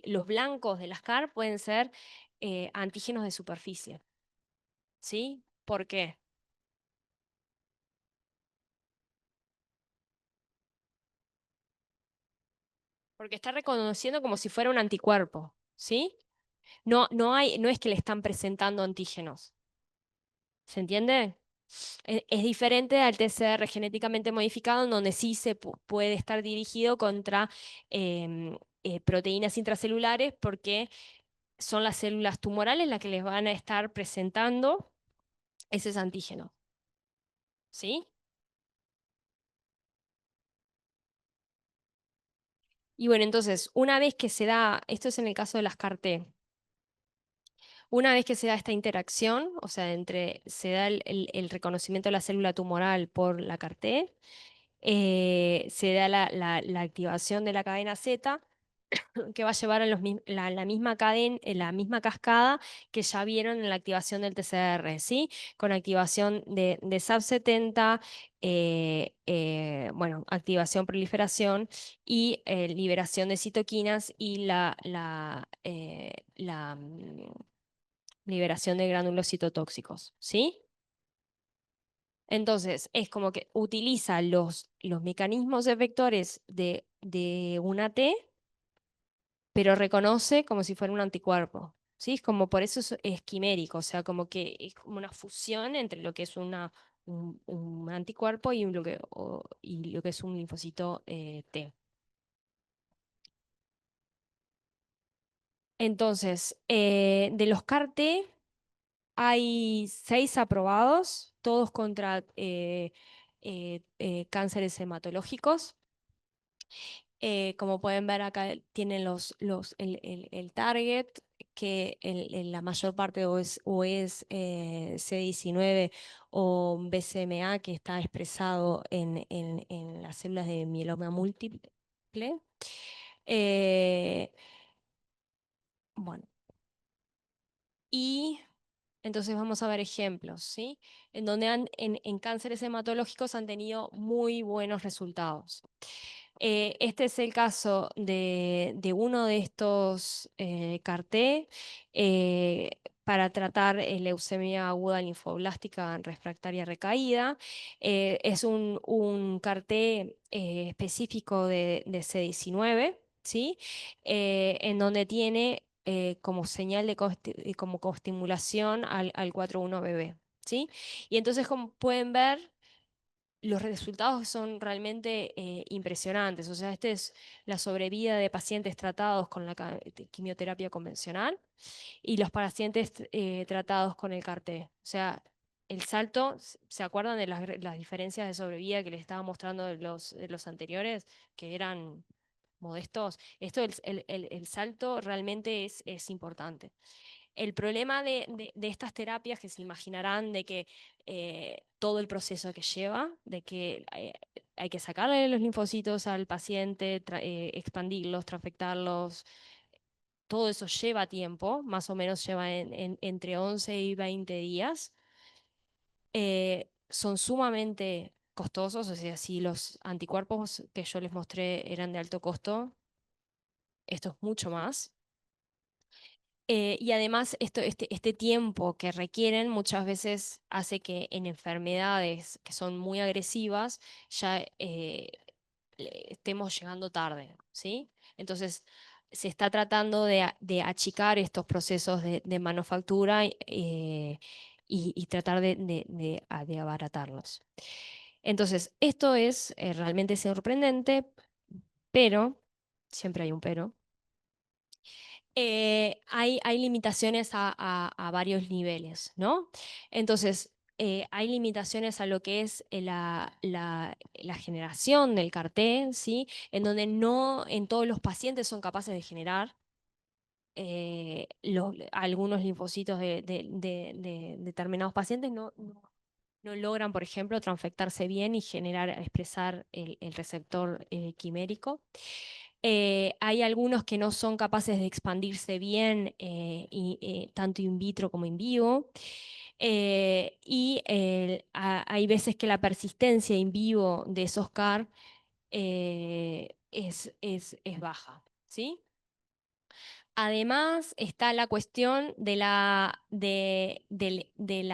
los blancos de las CAR pueden ser antígenos de superficie, ¿sí? ¿Por qué? Porque está reconociendo como si fuera un anticuerpo, ¿sí? No es que le están presentando antígenos, ¿se entiende? Es diferente al TCR genéticamente modificado, en donde sí puede estar dirigido contra proteínas intracelulares, porque son las células tumorales las que les van a estar presentando esos antígenos. ¿Sí? Y bueno, entonces, una vez que se da, esto es en el caso de las CAR-T, una vez que se da esta interacción, o sea, se da el reconocimiento de la célula tumoral por la CAR-T, se da la activación de la cadena Z, que va a llevar a la misma cadena, la misma cascada que ya vieron en la activación del TCR, ¿sí? Con activación de SAP70, bueno, activación, proliferación y liberación de citoquinas y liberación de gránulos citotóxicos, ¿sí? Entonces, es como que utiliza los mecanismos efectores de una T, pero reconoce como si fuera un anticuerpo. ¿Sí? Es como por eso es quimérico, o sea, como que es como una fusión entre lo que es un anticuerpo y lo que es un linfocito T. Entonces, de los CAR-T hay 6 aprobados, todos contra cánceres hematológicos. Como pueden ver acá tienen el target, que la mayor parte o es CD19 o BCMA, que está expresado en las células de mieloma múltiple. Eh, Bueno, y entonces vamos a ver ejemplos, ¿sí? En donde en cánceres hematológicos han tenido muy buenos resultados. Este es el caso de uno de estos CAR-T para tratar leucemia aguda linfoblástica refractaria recaída. Es un CAR-T específico de C19, ¿sí? En donde tiene como señal como coestimulación al 4,1-BB, ¿sí? Y entonces, como pueden ver, los resultados son realmente impresionantes. O sea, esta es la sobrevida de pacientes tratados con la quimioterapia convencional y los pacientes tratados con el CAR-T. O sea, el salto, ¿se acuerdan de las diferencias de sobrevida que les estaba mostrando de los anteriores, que eran modestos? Esto, el salto realmente es importante. El problema de estas terapias, que se imaginarán de que todo el proceso que lleva, de que hay que sacarle los linfocitos al paciente, expandirlos, transfectarlos, todo eso lleva tiempo, más o menos lleva entre 11 y 20 días. Son sumamente costosos, o sea, si los anticuerpos que yo les mostré eran de alto costo, esto es mucho más. Y además, este tiempo que requieren muchas veces hace que en enfermedades que son muy agresivas ya estemos llegando tarde, ¿sí? Entonces, se está tratando de achicar estos procesos de manufactura y tratar de abaratarlos. Entonces, esto es realmente sorprendente, pero, siempre hay un pero. Hay limitaciones a varios niveles, ¿no? Entonces, hay limitaciones a lo que es la generación del cartel, ¿sí? En donde no en todos los pacientes son capaces de generar algunos linfocitos de determinados pacientes no logran, por ejemplo, transfectarse bien y expresar el receptor quimérico. Hay algunos que no son capaces de expandirse bien, tanto in vitro como in vivo. Hay veces que la persistencia in vivo de esos CAR es baja, ¿sí? Además está la cuestión de la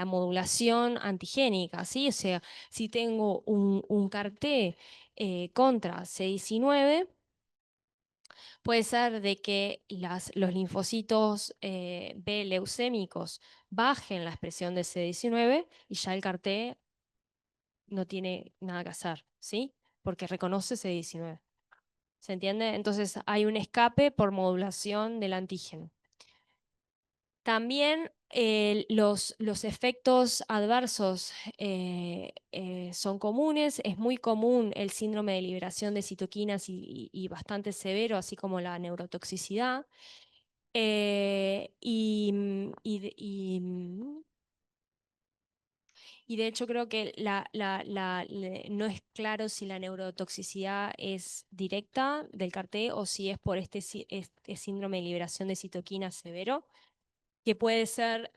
modulación antigénica, ¿sí? O sea, si tengo un CAR-T contra C19, puede ser de que los linfocitos B leucémicos bajen la expresión de CD19 y ya el CAR-T no tiene nada que hacer, ¿sí? Porque reconoce CD19. ¿Se entiende? Entonces hay un escape por modulación del antígeno. También los efectos adversos son comunes. Es muy común el síndrome de liberación de citoquinas y bastante severo, así como la neurotoxicidad. Eh, y, mm, y de y, mm, y de hecho creo que no es claro si la neurotoxicidad es directa del CAR-T o si es por este síndrome de liberación de citoquinas severo, que puede ser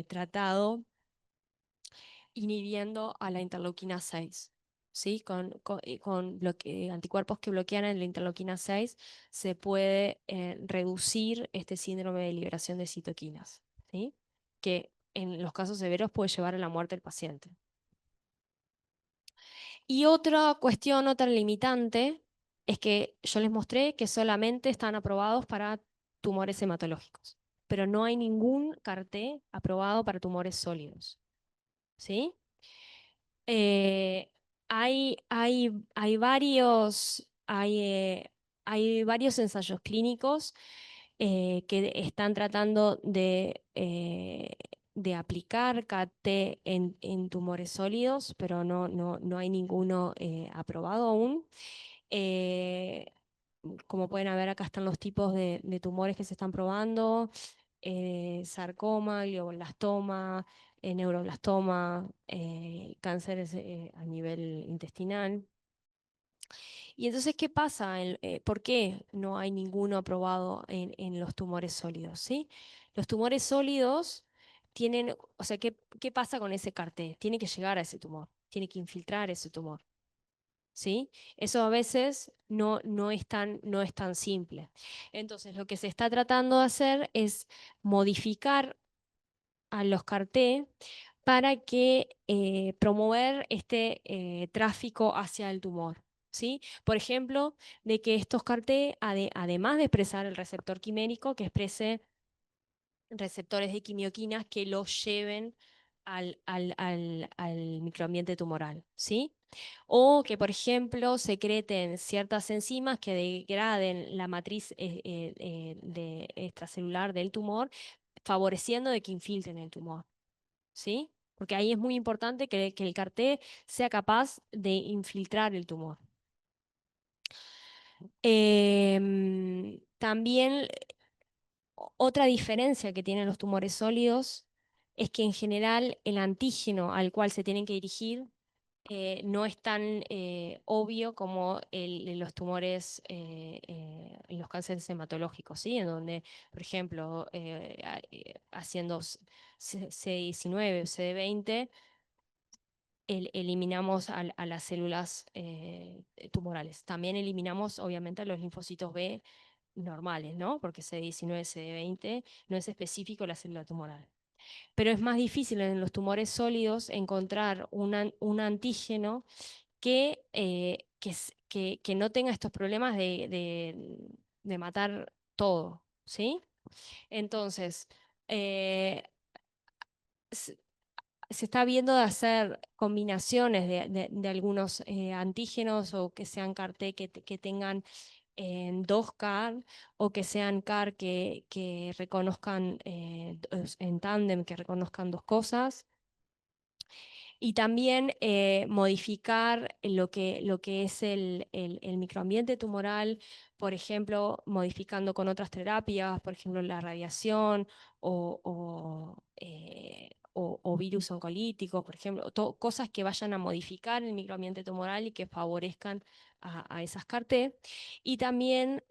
tratado inhibiendo a la interleuquina 6. ¿Sí? Con anticuerpos que bloquean la interleuquina 6 se puede reducir este síndrome de liberación de citoquinas, ¿sí? Que en los casos severos puede llevar a la muerte del paciente. Y otra cuestión, otra limitante, es que yo les mostré que solamente están aprobados para tumores hematológicos, pero no hay ningún CAR-T aprobado para tumores sólidos, ¿sí? Eh, hay varios ensayos clínicos que están tratando de aplicar CAR-T en tumores sólidos, pero no hay ninguno aprobado aún. Eh, Como pueden ver, acá están los tipos de tumores que se están probando: sarcoma, glioblastoma, neuroblastoma, cánceres a nivel intestinal. Y entonces, ¿qué pasa? ¿Por qué no hay ninguno aprobado en los tumores sólidos? ¿Sí? Los tumores sólidos tienen, o sea, ¿qué pasa con ese CAR-T? Tiene que llegar a ese tumor, tiene que infiltrar ese tumor. ¿Sí? Eso a veces no es tan simple. Entonces, lo que se está tratando de hacer es modificar a los CAR-T para que promover este tráfico hacia el tumor. ¿Sí? Por ejemplo, de que estos CAR-T, además de expresar el receptor quimérico, que exprese receptores de quimioquinas que los lleven al microambiente tumoral, ¿sí? O que, por ejemplo, secreten ciertas enzimas que degraden la matriz extracelular del tumor, favoreciendo de que infiltren el tumor, ¿sí? Porque ahí es muy importante que el CAR-T sea capaz de infiltrar el tumor. También otra diferencia que tienen los tumores sólidos es que en general el antígeno al cual se tienen que dirigir no es tan obvio como en los tumores, en los cánceres hematológicos, ¿sí? En donde, por ejemplo, haciendo CD19 o CD20, eliminamos a las células tumorales. También eliminamos, obviamente, a los linfocitos B normales, ¿no? Porque CD19, CD20 no es específico la célula tumoral. Pero es más difícil en los tumores sólidos encontrar un antígeno que no tenga estos problemas de matar todo, ¿sí? Entonces, eh, s- se está viendo de hacer combinaciones de algunos antígenos o que sean CAR-T que tengan dos CAR o que sean CAR que reconozcan en tándem, que reconozcan dos cosas. Y también modificar lo que es el microambiente tumoral, por ejemplo, modificando con otras terapias, por ejemplo, la radiación o virus oncolíticos, por ejemplo, cosas que vayan a modificar el microambiente tumoral y que favorezcan a esas CAR-T. Y también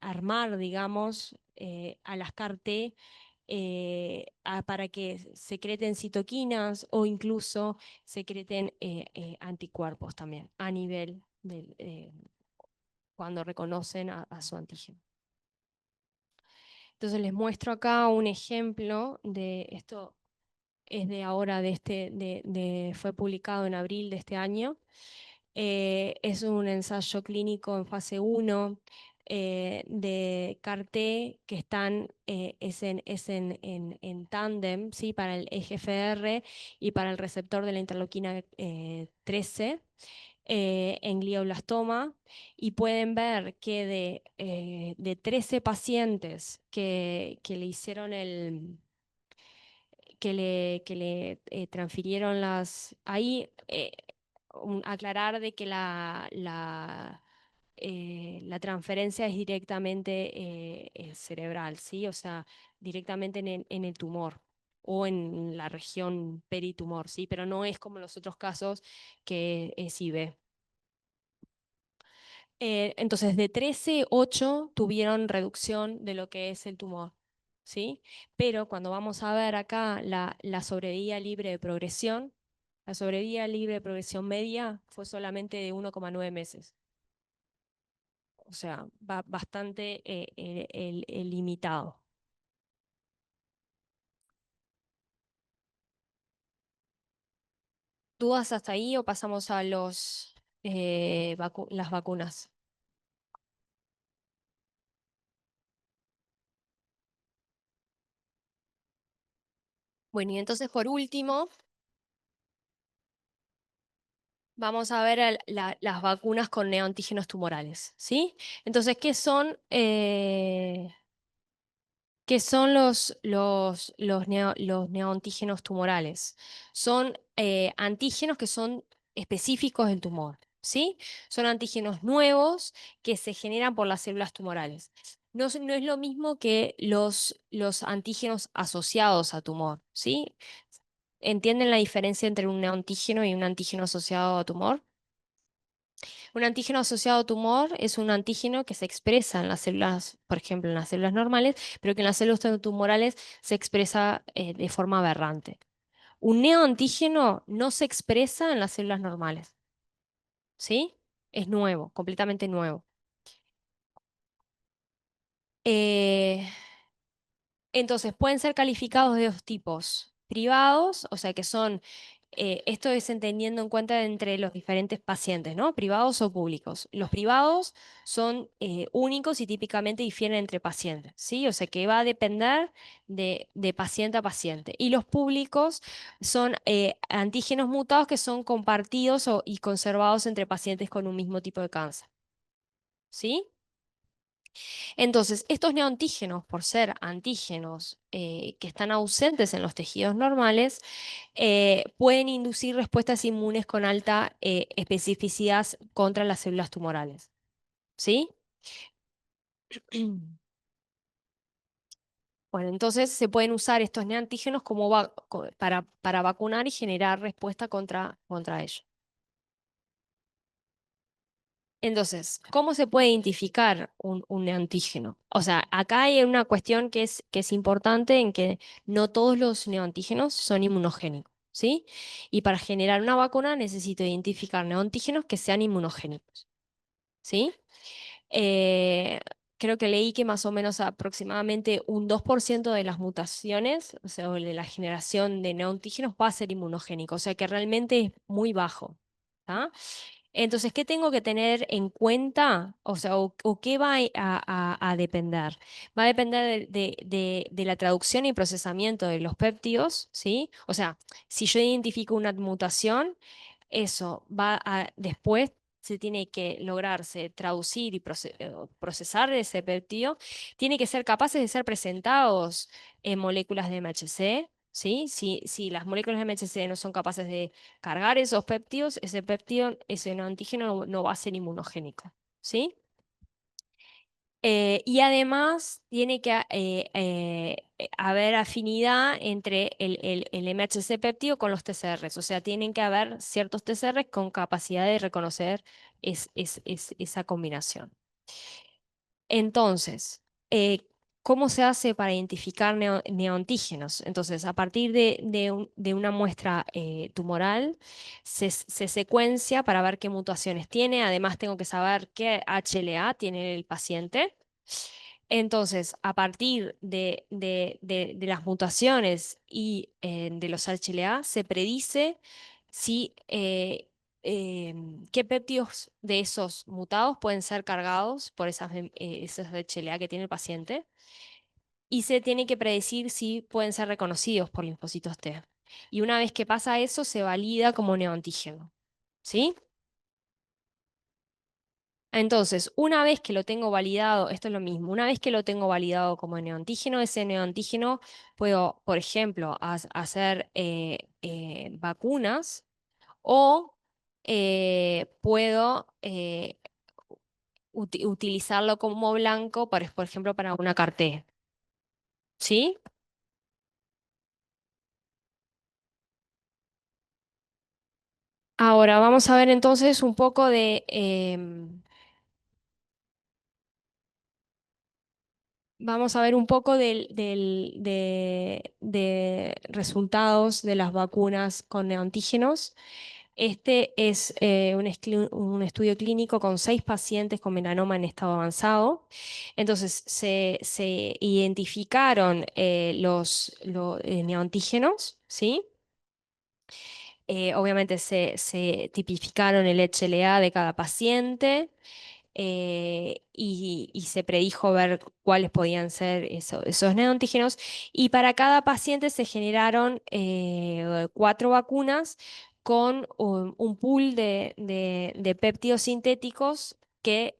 armar, digamos, a las CAR-T para que secreten citoquinas o incluso secreten anticuerpos también a nivel cuando reconocen a su antígeno. Entonces les muestro acá un ejemplo de esto. Es de ahora, fue publicado en abril de este año. Es un ensayo clínico en fase 1 de CAR-T que es en tándem, ¿sí? Para el EGFR y para el receptor de la interleuquina 13 en glioblastoma. Y pueden ver que de 13 pacientes que le hicieron transfirieron ahí, aclarar de que la transferencia es directamente cerebral, ¿sí? O sea, directamente en el tumor o en la región peritumor, ¿sí? Pero no es como en los otros casos que es IB. Entonces, de 13, 8 tuvieron reducción de lo que es el tumor, ¿sí? Pero cuando vamos a ver acá la sobrevida libre de progresión, la sobrevida libre de progresión media fue solamente de 1,9 meses. O sea, va bastante limitado. ¿Dudas hasta ahí o pasamos a las vacunas? Bueno, y entonces por último, vamos a ver las vacunas con neoantígenos tumorales, ¿sí? Entonces, ¿qué son los neoantígenos tumorales? Son antígenos que son específicos del tumor, ¿sí? Son antígenos nuevos que se generan por las células tumorales. No es lo mismo que los antígenos asociados a tumor, ¿sí? ¿Entienden la diferencia entre un neoantígeno y un antígeno asociado a tumor? Un antígeno asociado a tumor es un antígeno que se expresa en las células, por ejemplo, en las células normales, pero que en las células tumorales se expresa de forma aberrante. Un neoantígeno no se expresa en las células normales, ¿sí? Es nuevo, completamente nuevo. Eh, Entonces, pueden ser calificados de dos tipos. Privados, o sea que son, esto es entendiendo en cuenta entre los diferentes pacientes, ¿no? Privados o públicos. Los privados son únicos y típicamente difieren entre pacientes, ¿sí? O sea que va a depender de paciente a paciente. Y los públicos son antígenos mutados que son compartidos y conservados entre pacientes con un mismo tipo de cáncer, ¿sí? Entonces, estos neoantígenos, por ser antígenos que están ausentes en los tejidos normales, pueden inducir respuestas inmunes con alta especificidad contra las células tumorales. ¿Sí? Bueno, entonces se pueden usar estos neoantígenos como para vacunar y generar respuesta contra ellos. Entonces, ¿cómo se puede identificar un neoantígeno? O sea, acá hay una cuestión que es importante en que no todos los neoantígenos son inmunogénicos, ¿sí? Y para generar una vacuna necesito identificar neoantígenos que sean inmunogénicos, ¿sí? Eh, Creo que leí que más o menos aproximadamente un 2% de las mutaciones, o sea, o de la generación de neoantígenos va a ser inmunogénico, o sea que realmente es muy bajo. ¿Tá? Entonces, ¿qué tengo que tener en cuenta? O sea, o qué va a depender. Va a depender de la traducción y procesamiento de los péptidos, ¿sí? O sea, si yo identifico una mutación, eso va a después se tiene que lograrse traducir y procesar ese péptido, tiene que ser capaces de ser presentados en moléculas de MHC, ¿sí? Si las moléculas de MHC no son capaces de cargar esos péptidos, ese péptido, ese no antígeno no va a ser inmunogénico, ¿sí? Y además tiene que haber afinidad entre el MHC péptido con los TCRs, o sea, tienen que haber ciertos TCRs con capacidad de reconocer esa combinación. Entonces, ¿cómo se hace para identificar neoantígenos? Entonces, a partir de una muestra tumoral, se secuencia para ver qué mutaciones tiene. Además, tengo que saber qué HLA tiene el paciente. Entonces, a partir de las mutaciones y de los HLA, se predice si, qué péptidos de esos mutados pueden ser cargados por esos HLA que tiene el paciente y se tiene que predecir si pueden ser reconocidos por linfocitos T. Y una vez que pasa eso, se valida como neoantígeno. ¿Sí? Entonces, una vez que lo tengo validado, esto es lo mismo, una vez que lo tengo validado como neoantígeno, ese neoantígeno puedo, por ejemplo, hacer vacunas o puedo utilizarlo como blanco, por ejemplo, para una carté. ¿Sí? Ahora vamos a ver entonces un poco vamos a ver un poco de resultados de las vacunas con neoantígenos. Este es un estudio clínico con 6 pacientes con melanoma en estado avanzado. Entonces, se identificaron los neoantígenos, ¿sí? Obviamente se tipificaron el HLA de cada paciente y se predijo ver cuáles podían ser esos neoantígenos. Y para cada paciente se generaron 4 vacunas con un pool de péptidos sintéticos que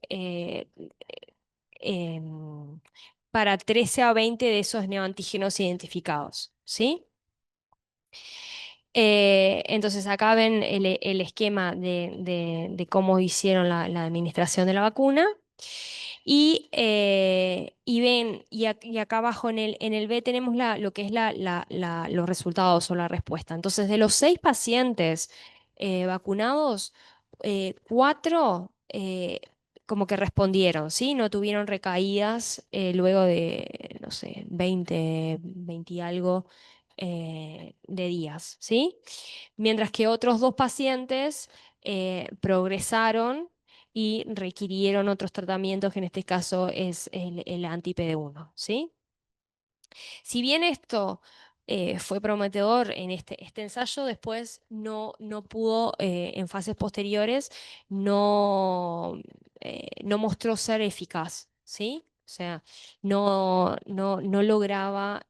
em, para 13 a 20 de esos neoantígenos identificados, ¿sí? Entonces acá ven el esquema de cómo hicieron la administración de la vacuna. Y ven, y acá abajo en el B tenemos lo que es los resultados o la respuesta. Entonces, de los 6 pacientes vacunados, 4 como que respondieron, ¿sí? No tuvieron recaídas luego de, no sé, 20 y algo de días, ¿sí? Mientras que otros 2 pacientes progresaron y requirieron otros tratamientos, que en este caso es el anti-PD1, ¿sí? Si bien esto fue prometedor en este ensayo, después no pudo, en fases posteriores, no mostró ser eficaz, ¿sí? O sea, no lograba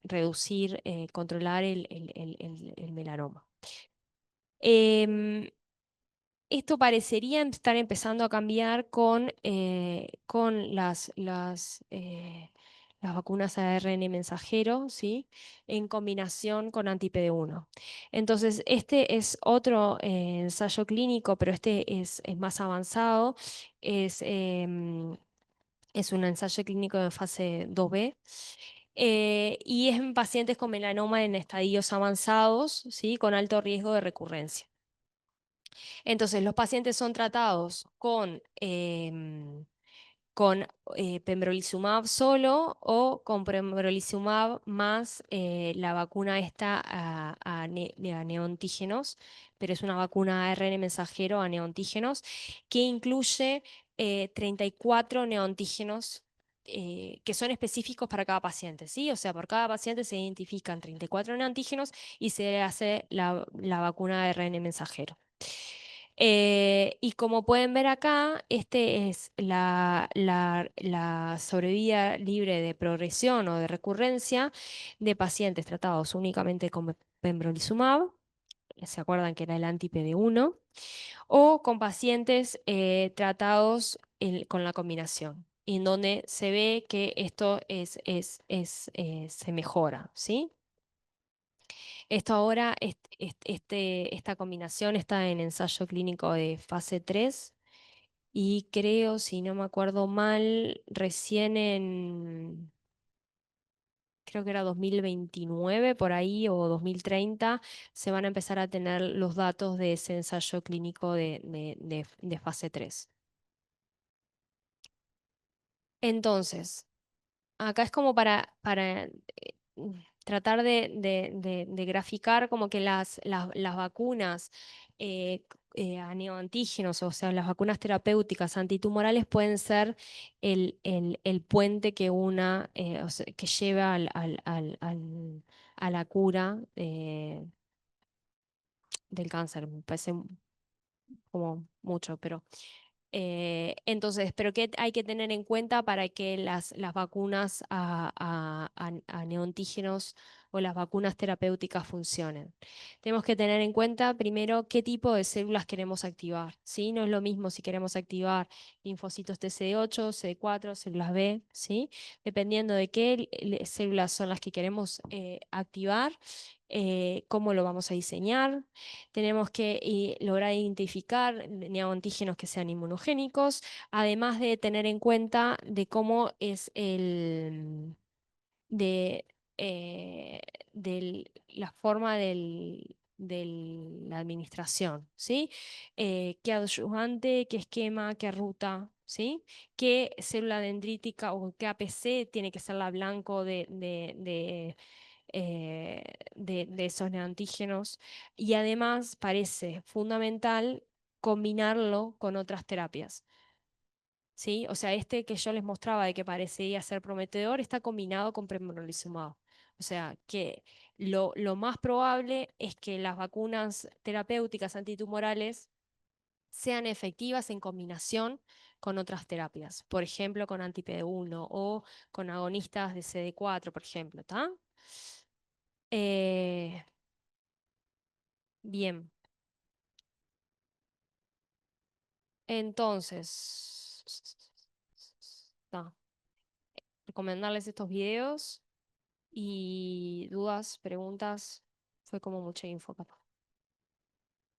reducir, controlar el melanoma. Em, Esto parecería estar empezando a cambiar con las vacunas ARN mensajero, ¿sí? En combinación con anti-PD1. Entonces, este es otro ensayo clínico, pero este es más avanzado. Es, es un ensayo clínico de fase 2B. Y es en pacientes con melanoma en estadios avanzados, ¿sí? Con alto riesgo de recurrencia. Entonces, los pacientes son tratados con pembrolizumab solo o con pembrolizumab más la vacuna esta a neoantígenos, pero es una vacuna ARN mensajero a neoantígenos que incluye 34 neoantígenos que son específicos para cada paciente, ¿sí? O sea, por cada paciente se identifican 34 neoantígenos y se hace la vacuna ARN mensajero. Y como pueden ver acá, este es la sobrevida libre de progresión o de recurrencia de pacientes tratados únicamente con pembrolizumab, se acuerdan que era el anti-PD1, o con pacientes tratados con la combinación, en donde se ve que esto se mejora, ¿sí? Esto ahora, esta combinación está en ensayo clínico de fase 3 y creo, si no me acuerdo mal, recién creo que era 2029 por ahí o 2030, se van a empezar a tener los datos de ese ensayo clínico de fase 3. Entonces, acá es como para tratar de graficar como que las vacunas a neoantígenos, o sea, las vacunas terapéuticas antitumorales pueden ser el puente o sea, que lleva a la cura del cáncer. Me parece como mucho, pero entonces, pero ¿qué hay que tener en cuenta para que las vacunas a neoantígenos o las vacunas terapéuticas funcionen? Tenemos que tener en cuenta primero qué tipo de células queremos activar, ¿sí? No es lo mismo si queremos activar linfocitos TCD8, CD4, células B, ¿sí? Dependiendo de qué células son las que queremos activar, cómo lo vamos a diseñar. Tenemos que lograr identificar neoantígenos que sean inmunogénicos, además de tener en cuenta de cómo es de, eh, la forma de la administración, ¿sí? Qué adyuvante, qué esquema, qué ruta, ¿sí? Qué célula dendrítica o qué APC tiene que ser la blanco eh, de esos neoantígenos, y además parece fundamental combinarlo con otras terapias. ¿Sí? O sea, este que yo les mostraba de que parecía ser prometedor está combinado con pembrolizumab. O sea, que lo más probable es que las vacunas terapéuticas antitumorales sean efectivas en combinación con otras terapias, por ejemplo, con anti-PD1 o con agonistas de CD4, por ejemplo, ¿está? Eh, Bien, entonces, ta, recomendarles estos videos y dudas, preguntas, fue como mucha info, capaz.